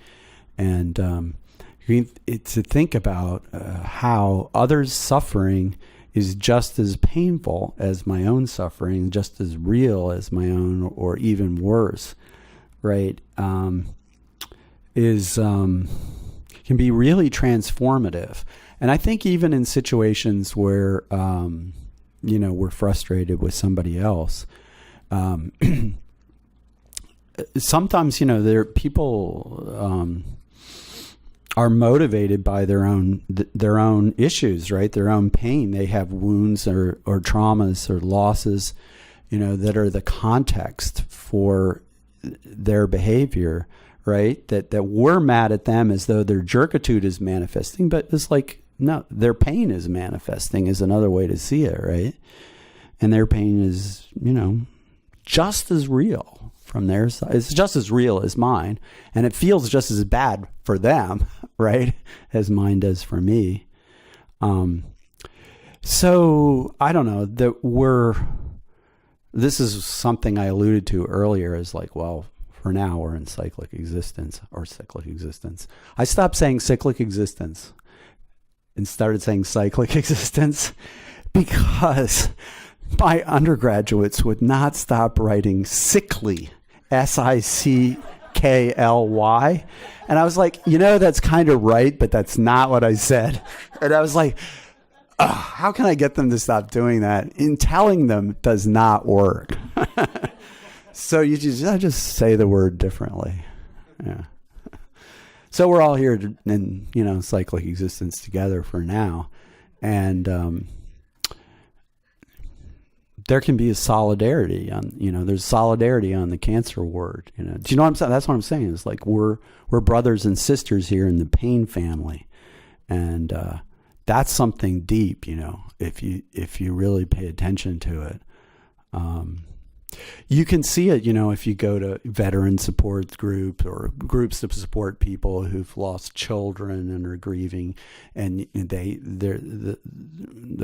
And to think about how others' suffering is just as painful as my own suffering, just as real as my own, or even worse, right? Can be really transformative. And I think even in situations where, you know, we're frustrated with somebody else, sometimes, you know, there people are motivated by their own issues, right? Their own pain. They have wounds or traumas or losses, you know, that are the context for their behavior, right? That we're mad at them as though their jerkitude is manifesting, but it's like, no, their pain is manifesting is another way to see it, right? And their pain is, you know, just as real from their side. It's just as real as mine, and it feels just as bad for them, right, as mine does for me. So I don't know that this is something I alluded to earlier, is like, well, for now we're in cyclic existence. I stopped saying cyclic existence and started saying cyclic existence because my undergraduates would not stop writing sickly, Sickly. And I was like, that's kind of right, but that's not what I said. And I was like, how can I get them to stop doing that? In telling them does not work. So I just say the word differently. Yeah. So we're all here in cyclic existence together for now, and there can be a solidarity on there's solidarity on the cancer ward. Do you know what I'm saying? That's what I'm saying. It's like we're brothers and sisters here in the pain family, and that's something deep. If you really pay attention to it. You can see it, if you go to veteran support groups or groups to support people who've lost children and are grieving, and the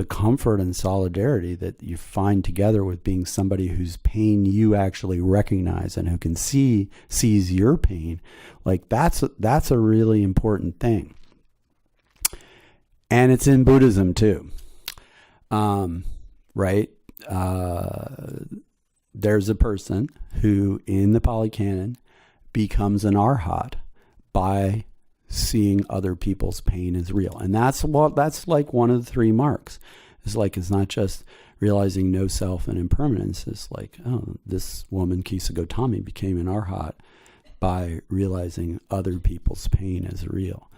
comfort and solidarity that you find together with being somebody whose pain you actually recognize and who can sees your pain, like that's a really important thing. And it's in Buddhism too, right? There's a person who in the Pali Canon becomes an arhat by seeing other people's pain as real. And that's like one of the three marks. It's not just realizing no self and impermanence. It's like, oh, this woman, Kisa Gotami, became an arhat by realizing other people's pain as real.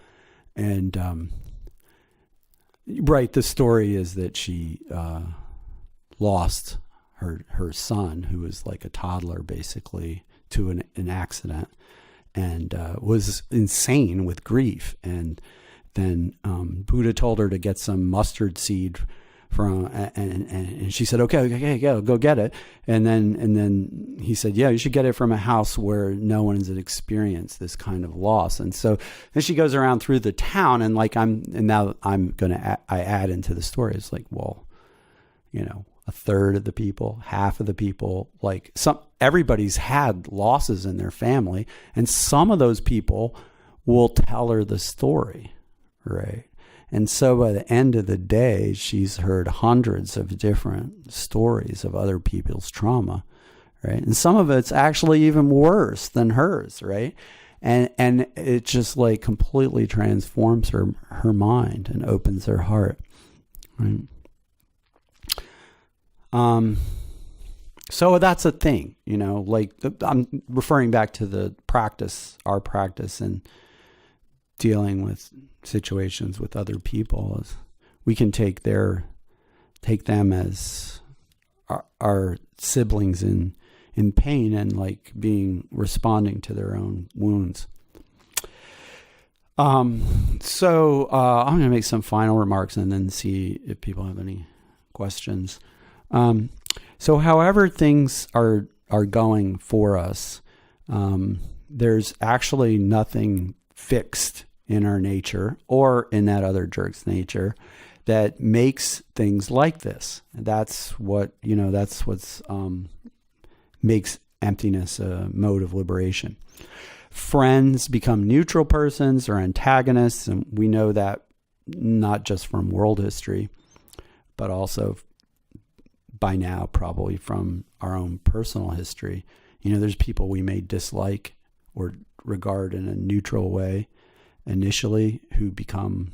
And, right, the story is that she lost her son, who was like a toddler basically, to an accident, and was insane with grief. And then Buddha told her to get some mustard seed from, and she said, okay, go get it. And then he said, yeah, you should get it from a house where no one has experienced this kind of loss. And so then she goes around through the town, and now I'm gonna add into the story. It's like, well, a third of the people, half of the people, everybody's had losses in their family, and some of those people will tell her the story, right? And so by the end of the day, she's heard hundreds of different stories of other people's trauma, right? And some of it's actually even worse than hers, right? And it just completely transforms her mind and opens her heart, right? So that's a thing, I'm referring back to the practice, our practice in dealing with situations with other people. Is we can take them as our siblings in pain and responding to their own wounds. So I'm going to make some final remarks and then see if people have any questions. So however things are going for us, there's actually nothing fixed in our nature or in that other jerk's nature that makes things like this. That's what, makes emptiness a mode of liberation. Friends become neutral persons or antagonists, and we know that not just from world history, but also by now probably from our own personal history. There's people we may dislike or regard in a neutral way initially who become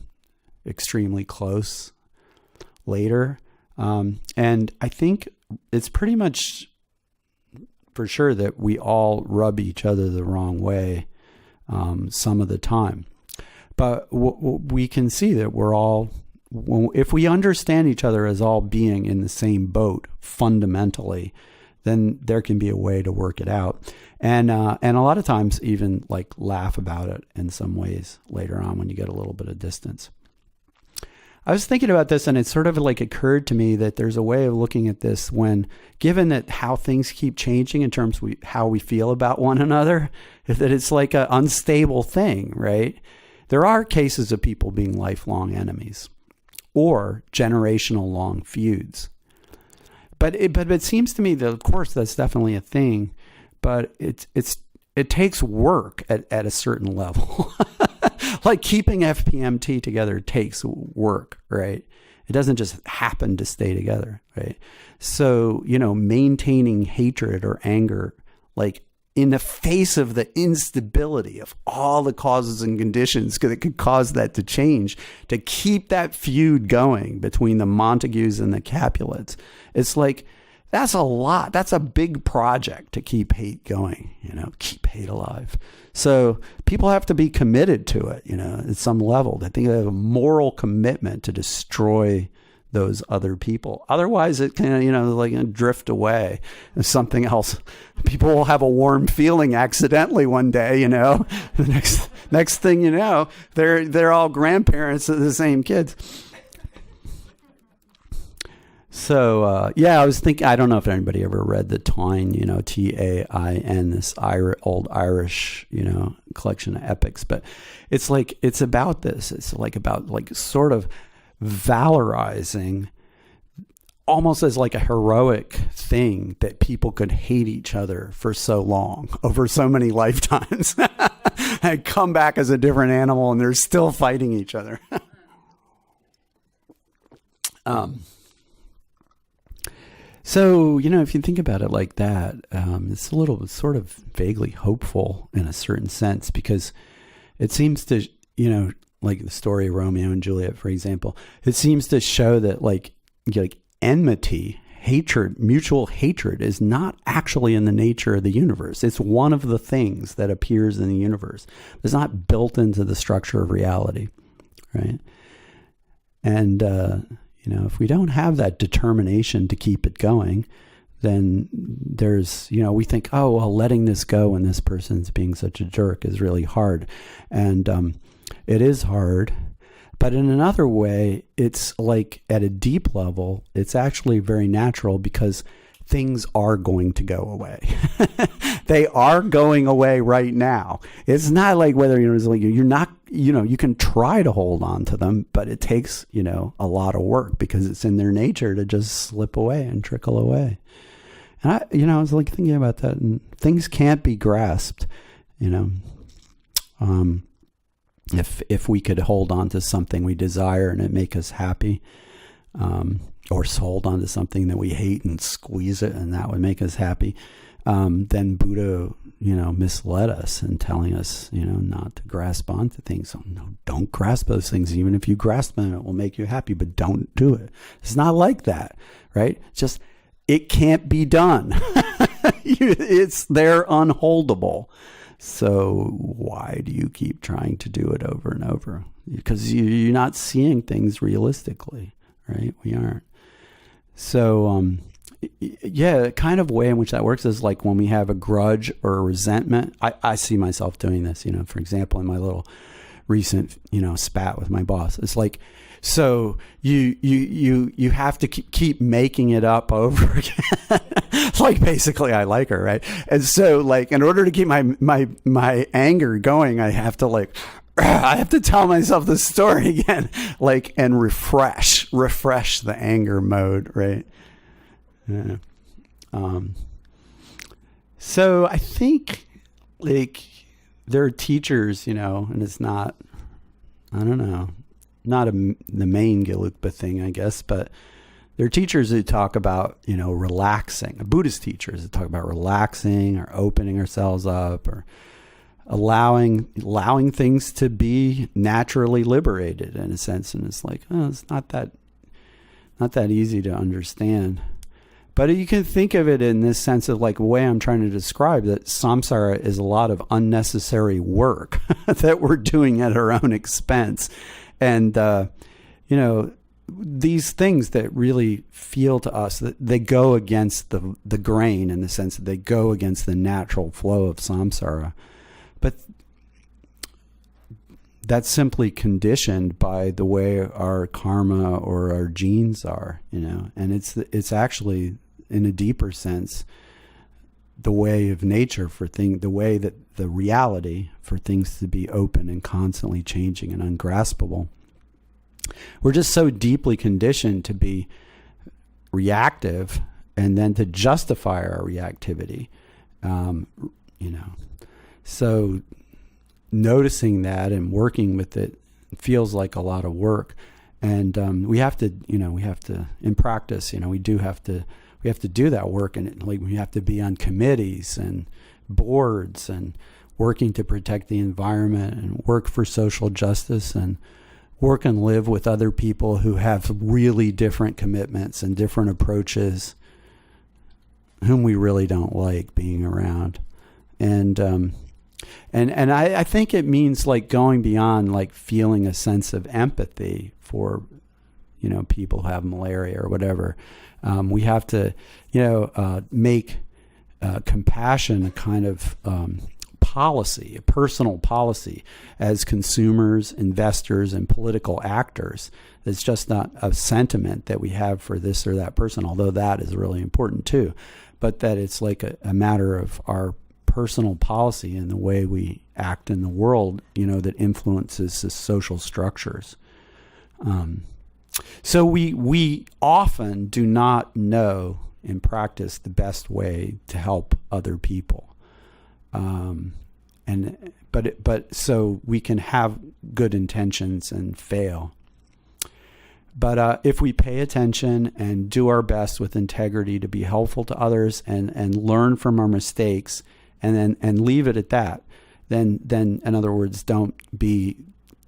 extremely close later. And I think it's pretty much for sure that we all rub each other the wrong way some of the time. But we can see that we're all, if we understand each other as all being in the same boat fundamentally, then there can be a way to work it out. And a lot of times even laugh about it in some ways later on when you get a little bit of distance. I was thinking about this, and it sort of like occurred to me that there's a way of looking at this when, given that how things keep changing in terms of how we feel about one another, that it's like an unstable thing, right? There are cases of people being lifelong enemies or generational long feuds. But it seems to me that, of course, that's definitely a thing, but it takes work at a certain level. Like keeping FPMT together takes work, right? It doesn't just happen to stay together, right? So, maintaining hatred or anger, like in the face of the instability of all the causes and conditions that could cause that to change, to keep that feud going between the Montagues and the Capulets, it's like, that's a lot. That's a big project to keep hate going, keep hate alive. So people have to be committed to it, at some level. I think they have a moral commitment to destroy those other people. Otherwise, it can, like drift away. If something else, people will have a warm feeling accidentally one day, The next thing you know, they're all grandparents of the same kids. So, I was thinking, I don't know if anybody ever read the Taine, Tain, this old Irish, collection of epics, but it's like, it's about this. It's like about like sort of valorizing almost as like a heroic thing that people could hate each other for so long, over so many lifetimes, and come back as a different animal and they're still fighting each other. So, if you think about it like that, it's a little sort of vaguely hopeful in a certain sense, because it seems to, like the story of Romeo and Juliet, for example, it seems to show that like enmity, hatred, mutual hatred is not actually in the nature of the universe. It's one of the things that appears in the universe. It's not built into the structure of reality, right? And, if we don't have that determination to keep it going, then there's, we think, oh, well, letting this go when this person's being such a jerk is really hard. And it is hard. But in another way, it's like at a deep level, it's actually very natural because things are going to go away. They are going away right now. It's not like whether, it's like you're not, you can try to hold on to them, but it takes, a lot of work because it's in their nature to just slip away and trickle away. And I was like thinking about that, and things can't be grasped, if we could hold on to something we desire and it make us happy, or hold on to something that we hate and squeeze it and that would make us happy, then Buddha, misled us in telling us, not to grasp onto things. So, no, don't grasp those things. Even if you grasp them, it will make you happy, but don't do it. It's not like that, right? Just, it can't be done. They're unholdable. So why do you keep trying to do it over and over? Because you're not seeing things realistically, right? We aren't. So, the kind of way in which that works is like when we have a grudge or a resentment. I see myself doing this, for example, in my little recent, spat with my boss. It's like, so you have to keep making it up over again. Like basically I like her, right? And so like in order to keep my anger going, I have to tell myself the story again, like, and refresh the anger mode, right? Yeah. So I think like there are teachers, and it's not, I don't know, not the main Gelugpa thing, I guess, but there are teachers who talk about, relaxing, Buddhist teachers that talk about relaxing or opening ourselves up or allowing things to be naturally liberated in a sense. And it's like, oh, it's not that easy to understand. But you can think of it in this sense of like the way I'm trying to describe that samsara is a lot of unnecessary work that we're doing at our own expense. And, these things that really feel to us that they go against the grain in the sense that they go against the natural flow of samsara. But that's simply conditioned by the way our karma or our genes are, and it's actually, in a deeper sense, the way of nature for things, the way that the reality for things to be open and constantly changing and ungraspable. We're just so deeply conditioned to be reactive and then to justify our reactivity, So noticing that and working with it feels like a lot of work, and we have to, in practice, we have to do that work, and we have to be on committees and boards and working to protect the environment and work for social justice and work and live with other people who have really different commitments and different approaches, whom we really don't like being around. And I think it means like going beyond like feeling a sense of empathy for, people who have malaria or whatever. We have to, make compassion a kind of policy, a personal policy as consumers, investors, and political actors. It's just not a sentiment that we have for this or that person, although that is really important too, but that it's like a matter of our personal policy and the way we act in the world, that influences the social structures. So we often do not know in practice the best way to help other people. But so we can have good intentions and fail. But if we pay attention and do our best with integrity to be helpful to others and learn from our mistakes and leave it at that, then in other words, don't be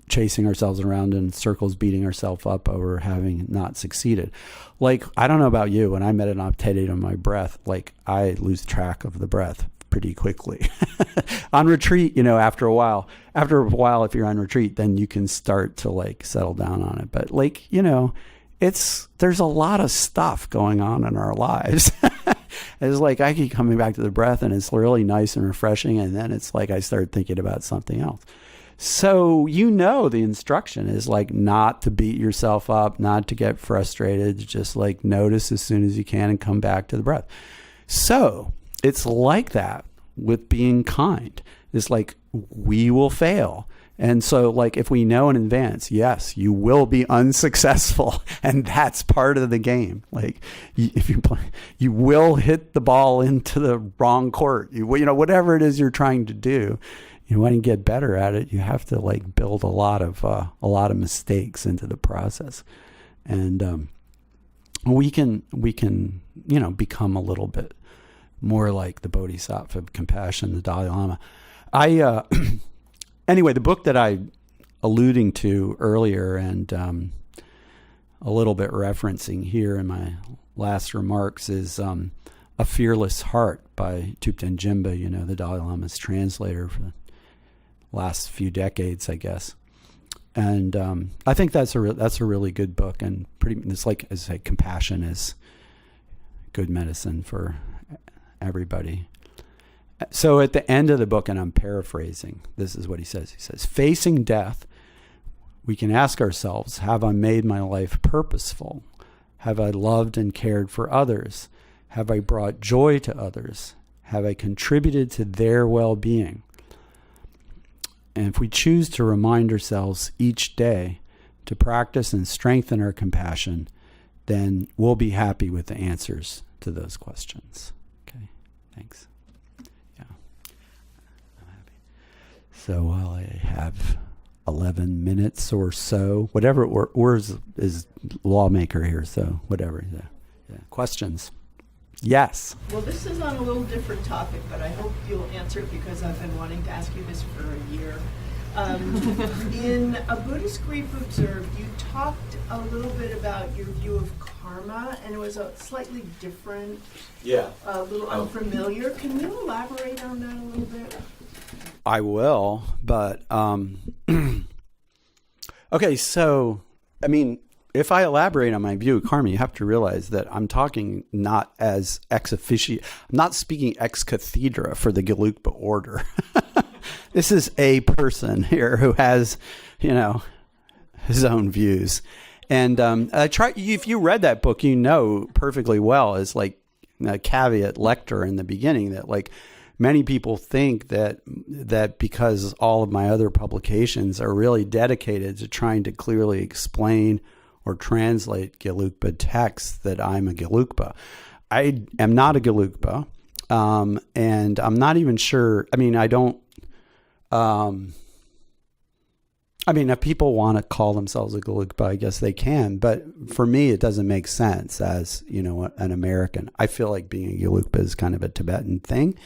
chasing ourselves around in circles, beating ourselves up over having not succeeded. Like, I don't know about you, when I meditate on my breath, like I lose track of the breath pretty quickly. On retreat, after a while, if you're on retreat, then you can start to like settle down on it. But like, there's a lot of stuff going on in our lives. It's like I keep coming back to the breath and it's really nice and refreshing. And then it's like I start thinking about something else. So, the instruction is like not to beat yourself up, not to get frustrated, just like notice as soon as you can and come back to the breath. So it's like that with being kind. It's like we will fail. And so like if we know in advance, yes, you will be unsuccessful, and that's part of the game. Like if you play, you will hit the ball into the wrong court. Whatever it is you're trying to do, you want to get better at it. You have to like build a lot of mistakes into the process, and we can become a little bit more like the Bodhisattva of compassion, the Dalai Lama. Anyway, the book that I alluding to earlier and a little bit referencing here in my last remarks is A Fearless Heart by Thupten Jinpa, the Dalai Lama's translator for the last few decades, I guess. And I think that's a really good book, and it's like, as I say, compassion is good medicine for everybody. So at the end of the book, and I'm paraphrasing, this is what he says. He says, facing death, we can ask ourselves, have I made my life purposeful? Have I loved and cared for others? Have I brought joy to others? Have I contributed to their well-being? And if we choose to remind ourselves each day to practice and strengthen our compassion, then we'll be happy with the answers to those questions. Okay, thanks. Yeah, I'm happy. So while I have 11 minutes or so, whatever, Urs is lawmaker here, so whatever. Yeah. Questions? Yes. Well, this is on a little different topic, but I hope you'll answer it because I've been wanting to ask you this for a year. In A Buddhist Grief Observed, you talked a little bit about your view of karma, and it was a slightly different, a little unfamiliar. Can you elaborate on that a little bit? I will, but okay, so, I mean, if I elaborate on my view of karma, you have to realize that I'm talking not as ex officio. I'm not speaking ex cathedra for the Gelugpa order. this is a person here who has, his own views. And if you read that book, you know perfectly well, as like a caveat lector in the beginning, that like many people think that because all of my other publications are really dedicated to trying to clearly explain or translate Gelugpa texts, that I'm a Gelugpa. I am not a Gelugpa, and I'm not even sure. I mean, if people want to call themselves a Gelugpa, I guess they can. But for me, it doesn't make sense as, an American. I feel like being a Gelugpa is kind of a Tibetan thing.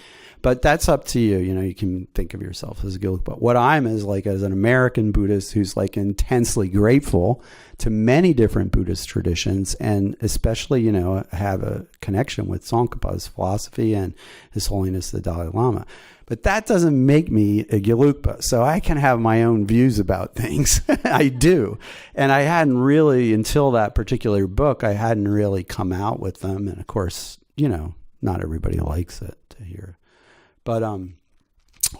But that's up to you. You can think of yourself as a Gelugpa. What I'm is like as an American Buddhist who's like intensely grateful to many different Buddhist traditions, and especially, have a connection with Tsongkhapa's philosophy and His Holiness the Dalai Lama. But that doesn't make me a Gelugpa. So I can have my own views about things. I do. And I hadn't really, until that particular book, I hadn't really come out with them. And of course, not everybody likes it to hear. But,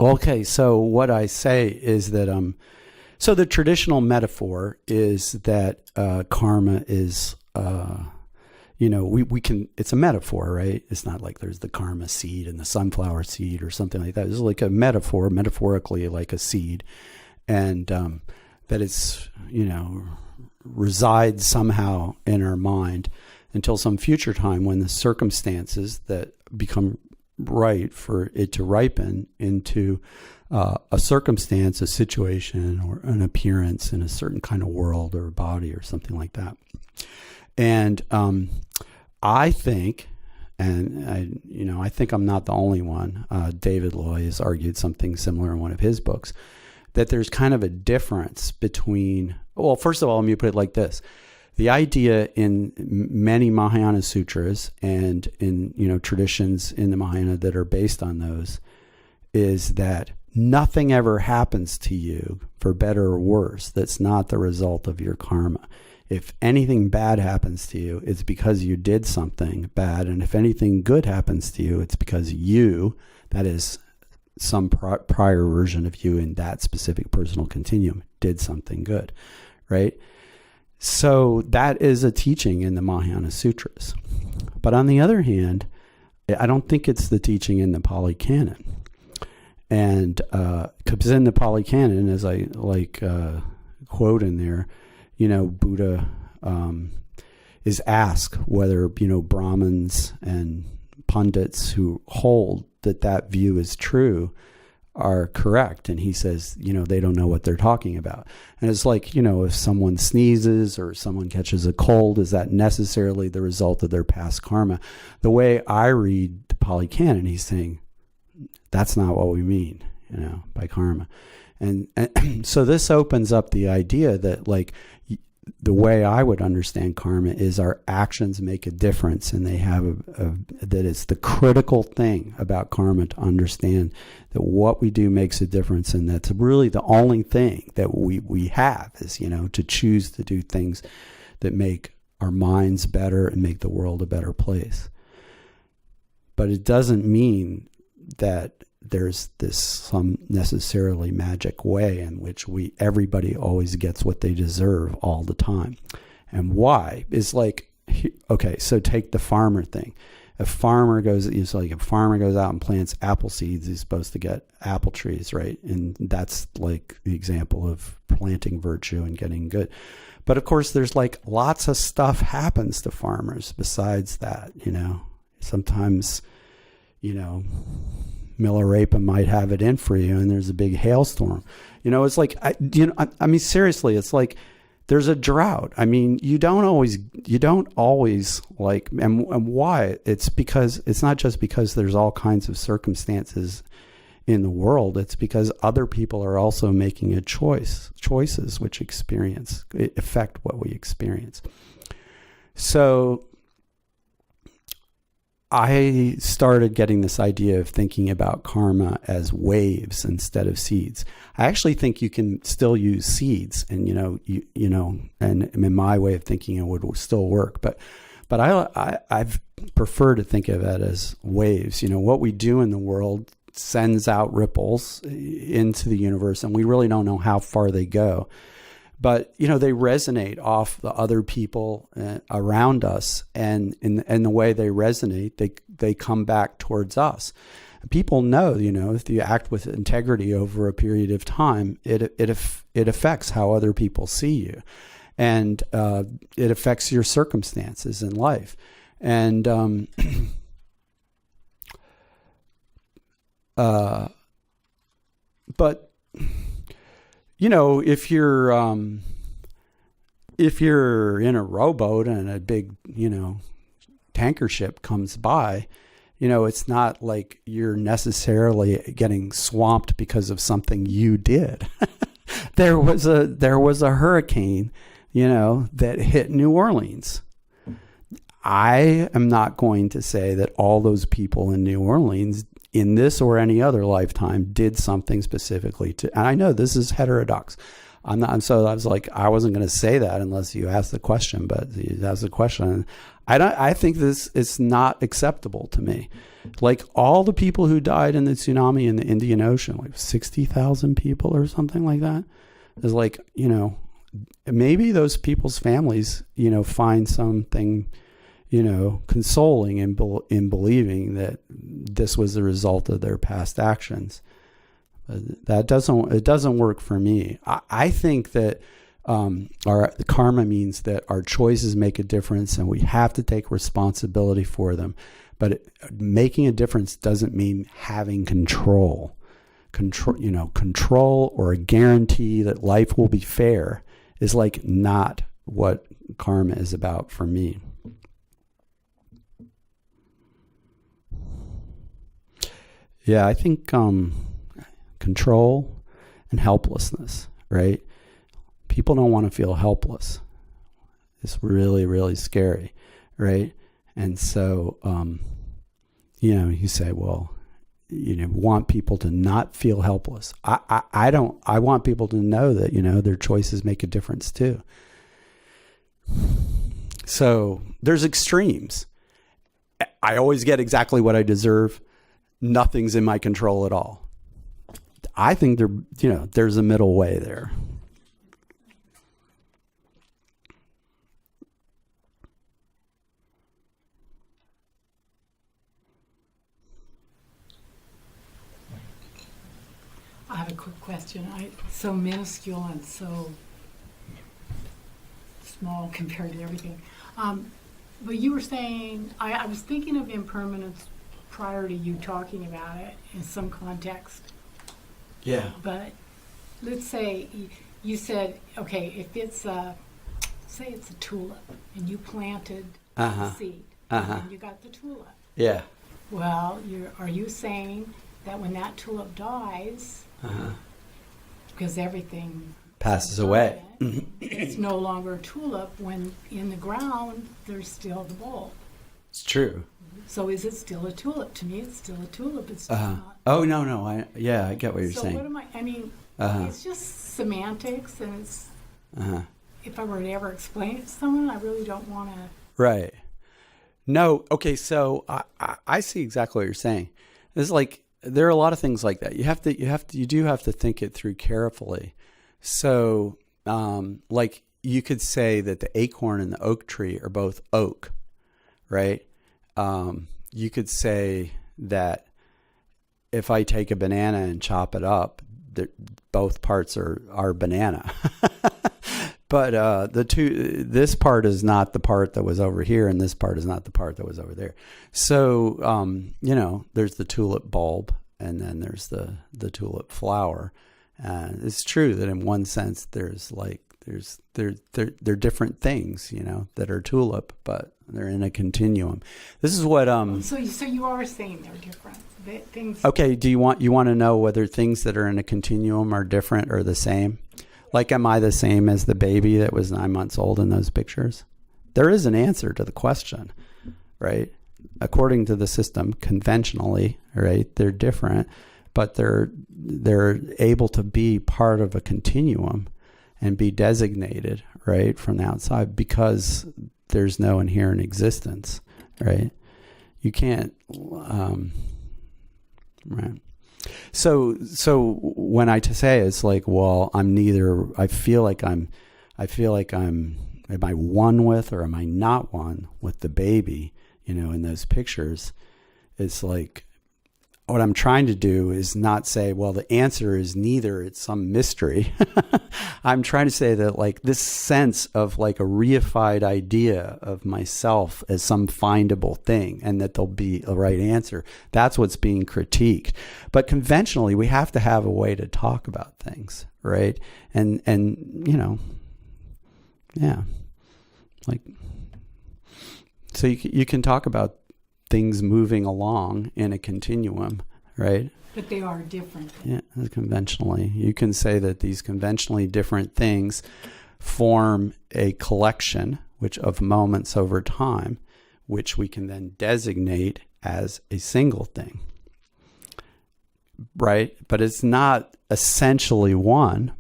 okay, so what I say is that, so the traditional metaphor is that karma is, we can, it's a metaphor, right? It's not like there's the karma seed and the sunflower seed or something like that. It's like a metaphor, metaphorically like a seed. And that it's, resides somehow in our mind until some future time when the circumstances that become right for it to ripen into a circumstance, a situation, or an appearance in a certain kind of world or body or something like that. And I think, and I think I'm not the only one. David Loy has argued something similar in one of his books, that there's kind of a difference between, well, first of all, let me put it like this. The idea in many Mahayana sutras and in, traditions in the Mahayana that are based on those is that nothing ever happens to you, for better or worse, that's not the result of your karma. If anything bad happens to you, it's because you did something bad. And if anything good happens to you, it's because you, that is some prior version of you in that specific personal continuum, did something good, right? So that is a teaching in the Mahayana Sutras. But on the other hand, I don't think it's the teaching in the Pali Canon. And because in the Pali Canon, as I quote in there, Buddha is asked whether, Brahmins and pundits who hold that view is true are correct. And he says, they don't know what they're talking about. And it's like, if someone sneezes or someone catches a cold, is that necessarily the result of their past karma? The way I read the Pali Canon, he's saying, that's not what we mean, by karma. And so this opens up the idea that the way I would understand karma is our actions make a difference, and they have that it's the critical thing about karma to understand that what we do makes a difference, and that's really the only thing that we have is, to choose to do things that make our minds better and make the world a better place. But it doesn't mean that there's some necessarily magic way in which everybody always gets what they deserve all the time. And why is okay, so take the farmer thing. A farmer goes out and plants apple seeds, he's supposed to get apple trees, right? And that's like the example of planting virtue and getting good. But of course, there's lots of stuff happens to farmers besides that, Sometimes, Milarepa might have it in for you, and there's a big hailstorm. It's I mean, seriously, it's like there's a drought. I mean, you don't always and why? It's because it's not just because there's all kinds of circumstances in the world. It's because other people are also making choices which affect what we experience. So I started getting this idea of thinking about karma as waves instead of seeds. I actually think you can still use seeds, and and in my way of thinking, it would still work. But I've prefer to think of it as waves. What we do in the world sends out ripples into the universe, and we really don't know how far they go. But, you know, they resonate off the other people around us, and in the way they resonate, they come back towards us. People know, you know, if you act with integrity over a period of time, it affects how other people see you, and it affects your circumstances in life. And but you know, if you're in a rowboat and a big, you know, tanker ship comes by, you know, it's not like you're necessarily getting swamped because of something you did. There was a hurricane, you know, that hit New Orleans. I am not going to say that all those people in New Orleans in this or any other lifetime did something specifically to, and I know this is heterodox. So I was like, I wasn't going to say that unless you asked the question, but you asked the question. I think this is not acceptable to me. Like all the people who died in the tsunami in the Indian Ocean, like 60,000 people or something like that, is like, you know, maybe those people's families, you know, find something, you know, consoling in believing that this was the result of their past actions. But it doesn't work for me. I think that the karma means that our choices make a difference, and we have to take responsibility for them. But making a difference doesn't mean having control. Control or a guarantee that life will be fair is like not what karma is about for me. Yeah, I think control and helplessness, right? People don't want to feel helpless. It's really, really scary, right? And so, you know, you say, well, you know, want people to not feel helpless. I don't. I want people to know that, you know, their choices make a difference too. So there's extremes. I always get exactly what I deserve. Nothing's in my control at all. I think there's a middle way there. I have a quick question. So minuscule and so small compared to everything. But you were saying, I was thinking of impermanence prior to you talking about it in some context. Yeah. But let's say you said, okay, if it's say it's a tulip and you planted the seed and you got the tulip. Yeah. Well, are you saying that when that tulip dies, because everything passes away, it's no longer a tulip, when in the ground there's still the bulb? It's true. So is it still a tulip? To me, it's still a tulip. It's just not. Oh, no. I get what you're saying. So what it's just semantics, and it's, if I were to ever explain it to someone, I really don't want to. Right. No. Okay. So I see exactly what you're saying. It's like, there are a lot of things like that. You do have to think it through carefully. So, like you could say that the acorn and the oak tree are both oak, right? You could say that if I take a banana and chop it up, both parts are banana. But this part is not the part that was over here, and this part is not the part that was over there. So, you know, there's the tulip bulb, and then there's the tulip flower. It's true that in one sense, they're different things, you know, that are tulip, but they're in a continuum. This is what So you are saying they're different things. Okay, do you want to know whether things that are in a continuum are different or the same? Like, am I the same as the baby that was 9 months old in those pictures? There is an answer to the question, right? According to the system, conventionally, right, they're different, but they're able to be part of a continuum and be designated, right, from the outside, because there's no inherent existence, right? You can't, right. So when I say it's like, well, I'm neither. I feel like I'm. Am I one with or am I not one with the baby? In those pictures, it's like what I'm trying to do is not say, well, the answer is neither. It's some mystery. I'm trying to say that like this sense of like a reified idea of myself as some findable thing and that there'll be a right answer. That's what's being critiqued. But conventionally, we have to have a way to talk about things, right? And yeah, like, so you can talk about things moving along in a continuum, right? But they are different. Yeah, conventionally. You can say that these conventionally different things form a collection of moments over time, which we can then designate as a single thing, right? But it's not essentially one,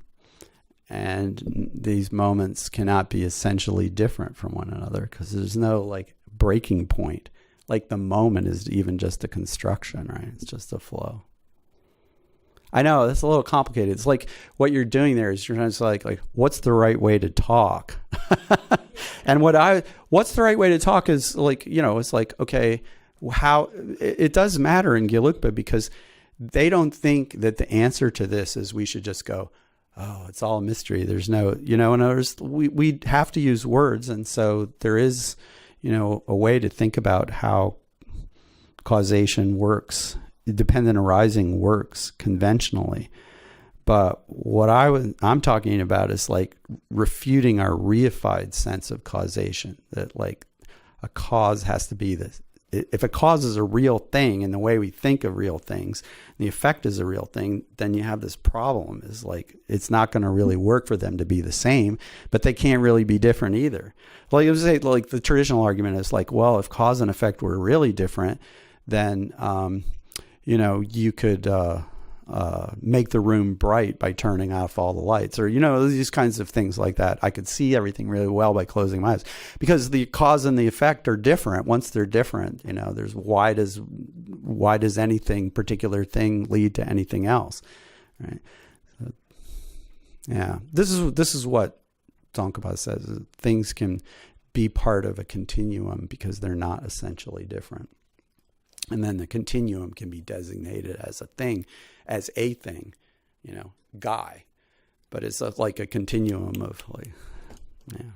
and these moments cannot be essentially different from one another because there's no like breaking point. Like the moment is even just a construction, right? It's just a flow. I know it's a little complicated. It's like what you're doing there is you're trying to like what's the right way to talk? And what's the right way to talk is like, it's like, okay, how it does matter in Gelugpa because they don't think that the answer to this is we should just go, oh, it's all a mystery. There's no, we have to use words. And so there is, a way to think about how causation works, dependent arising works conventionally. But what I'm talking about is like refuting our reified sense of causation, that like a cause has to be this. If a cause is a real thing in the way we think of real things, the effect is a real thing, then you have this problem is like, it's not going to really work for them to be the same, but they can't really be different either. Like I would say, like the traditional argument is like, well, if cause and effect were really different, then, you could, make the room bright by turning off all the lights or, these kinds of things like that. I could see everything really well by closing my eyes because the cause and the effect are different. Once they're different, there's why does anything particular thing lead to anything else? Right. So, yeah. This is what Tsongkhapa says. Things can be part of a continuum because they're not essentially different. And then the continuum can be designated as a thing, guy. But it's like a continuum of like, yeah.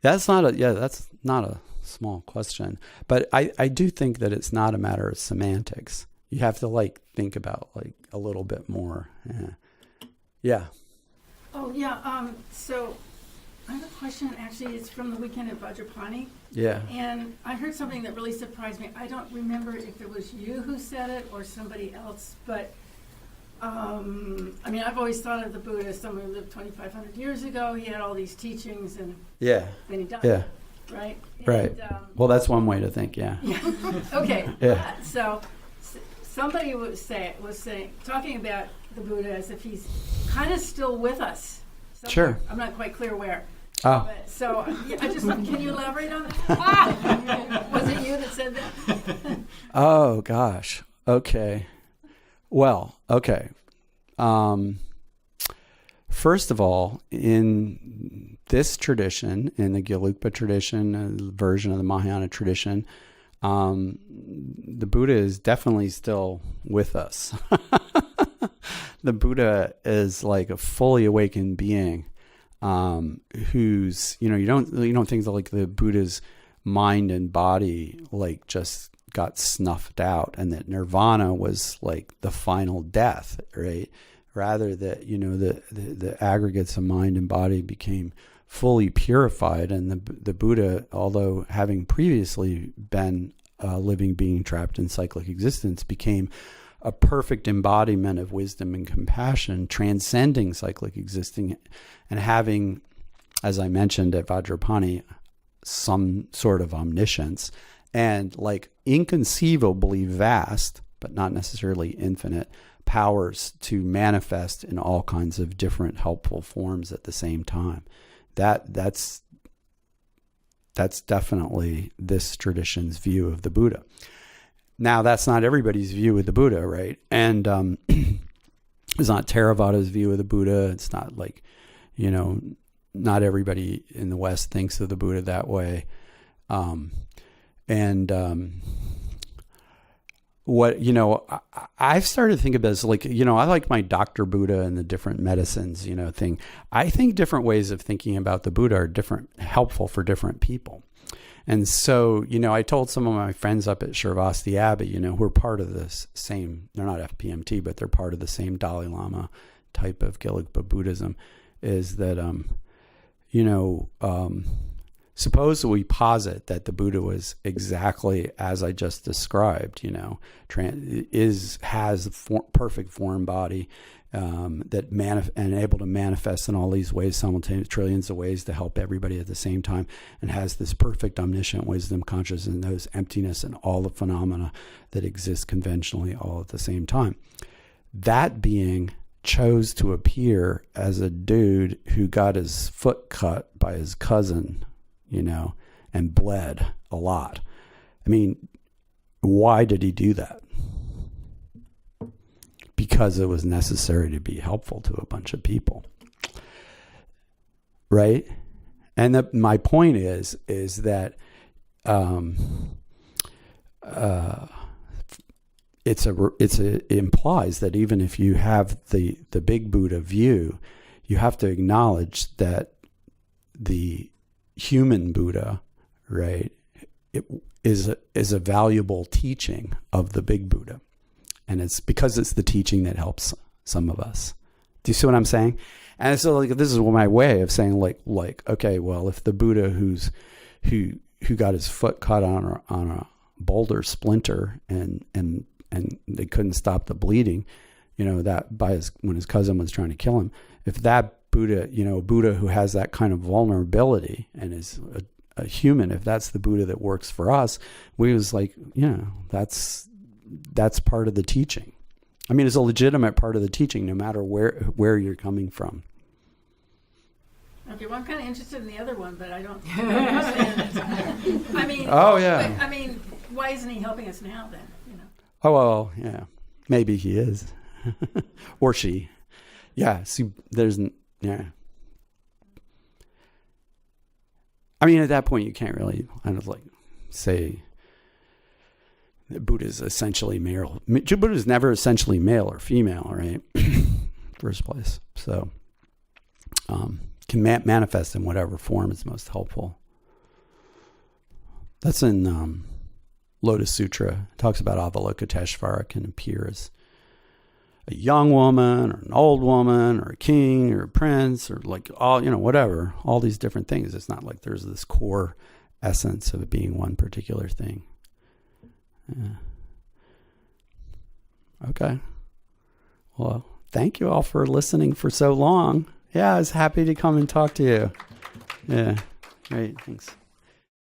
That's not a small question. But I do think that it's not a matter of semantics. You have to like think about like a little bit more. Yeah. Yeah. Oh, yeah. So I have a question, actually. It's from the weekend at Vajrapani. Yeah. And I heard something that really surprised me. I don't remember if it was you who said it or somebody else, but I've always thought of the Buddha as someone who lived 2,500 years ago. He had all these teachings, and then he died. Yeah. Right? Right. Well, that's one way to think, yeah. Okay. Yeah. So somebody was talking about the Buddha as if he's kind of still with us. Somewhere. Sure. I'm not quite clear where. Oh. So can you elaborate on that? Was it you that said that? Oh, gosh. Okay. Well, okay. First of all, in this tradition, in the Gelugpa tradition, a version of the Mahayana tradition, the Buddha is definitely still with us. The Buddha is like a fully awakened being, who's, you don't think that like the Buddha's mind and body like just got snuffed out and that nirvana was like the final death, right? Rather that, the aggregates of mind and body became fully purified, and the Buddha, although having previously been a living being trapped in cyclic existence, became a perfect embodiment of wisdom and compassion, transcending cyclic existing and having, as I mentioned at Vajrapani, some sort of omniscience and like inconceivably vast, but not necessarily infinite, powers to manifest in all kinds of different helpful forms at the same time. That's definitely this tradition's view of the Buddha. Now, that's not everybody's view of the Buddha, right? And it's not Theravada's view of the Buddha. It's not like, not everybody in the West thinks of the Buddha that way. What, I've started to think of this like, I like my Dr. Buddha and the different medicines, thing. I think different ways of thinking about the Buddha are helpful for different people. And so, I told some of my friends up at Shervasti Abbey, who are part of this same, they're not FPMT, but they're part of the same Dalai Lama type of Gelugpa Buddhism, is that, suppose we posit that the Buddha was exactly as I just described, has perfect form body, that and able to manifest in all these ways, simultaneous trillions of ways to help everybody at the same time, and has this perfect omniscient wisdom, consciousness, and knows emptiness and all the phenomena that exist conventionally all at the same time. That being chose to appear as a dude who got his foot cut by his cousin, and bled a lot. I mean, why did he do that? Because it was necessary to be helpful to a bunch of people. Right? And my point is that it implies that even if you have the big Buddha view, you have to acknowledge that the human Buddha, right, it is a valuable teaching of the big Buddha. And it's because it's the teaching that helps some of us. Do you see what I'm saying? And so this is my way of saying like, okay, well, if the Buddha who got his foot caught on a boulder splinter and they couldn't stop the bleeding, that when his cousin was trying to kill him, if that Buddha, a Buddha who has that kind of vulnerability and is a human, if that's the Buddha that works for us, we was like, that's part of the teaching. I mean, it's a legitimate part of the teaching, no matter where you're coming from. Okay, well, I'm kind of interested in the other one, but I don't understand it. I mean, oh yeah. I mean, why isn't he helping us now then? Oh well, yeah, maybe he is, or she. Yeah. See, yeah. I mean, at that point, you can't really kind of say Buddha is essentially male. Buddha is never essentially male or female, right? First place. So can manifest in whatever form is most helpful. That's in Lotus Sutra. It talks about Avalokiteshvara can appear as a young woman or an old woman or a king or a prince or all, whatever, all these different things. It's not like there's this core essence of it being one particular thing. Yeah. Okay. Well, thank you all for listening for so long. Yeah, I was happy to come and talk to you. Yeah. Great. Thanks.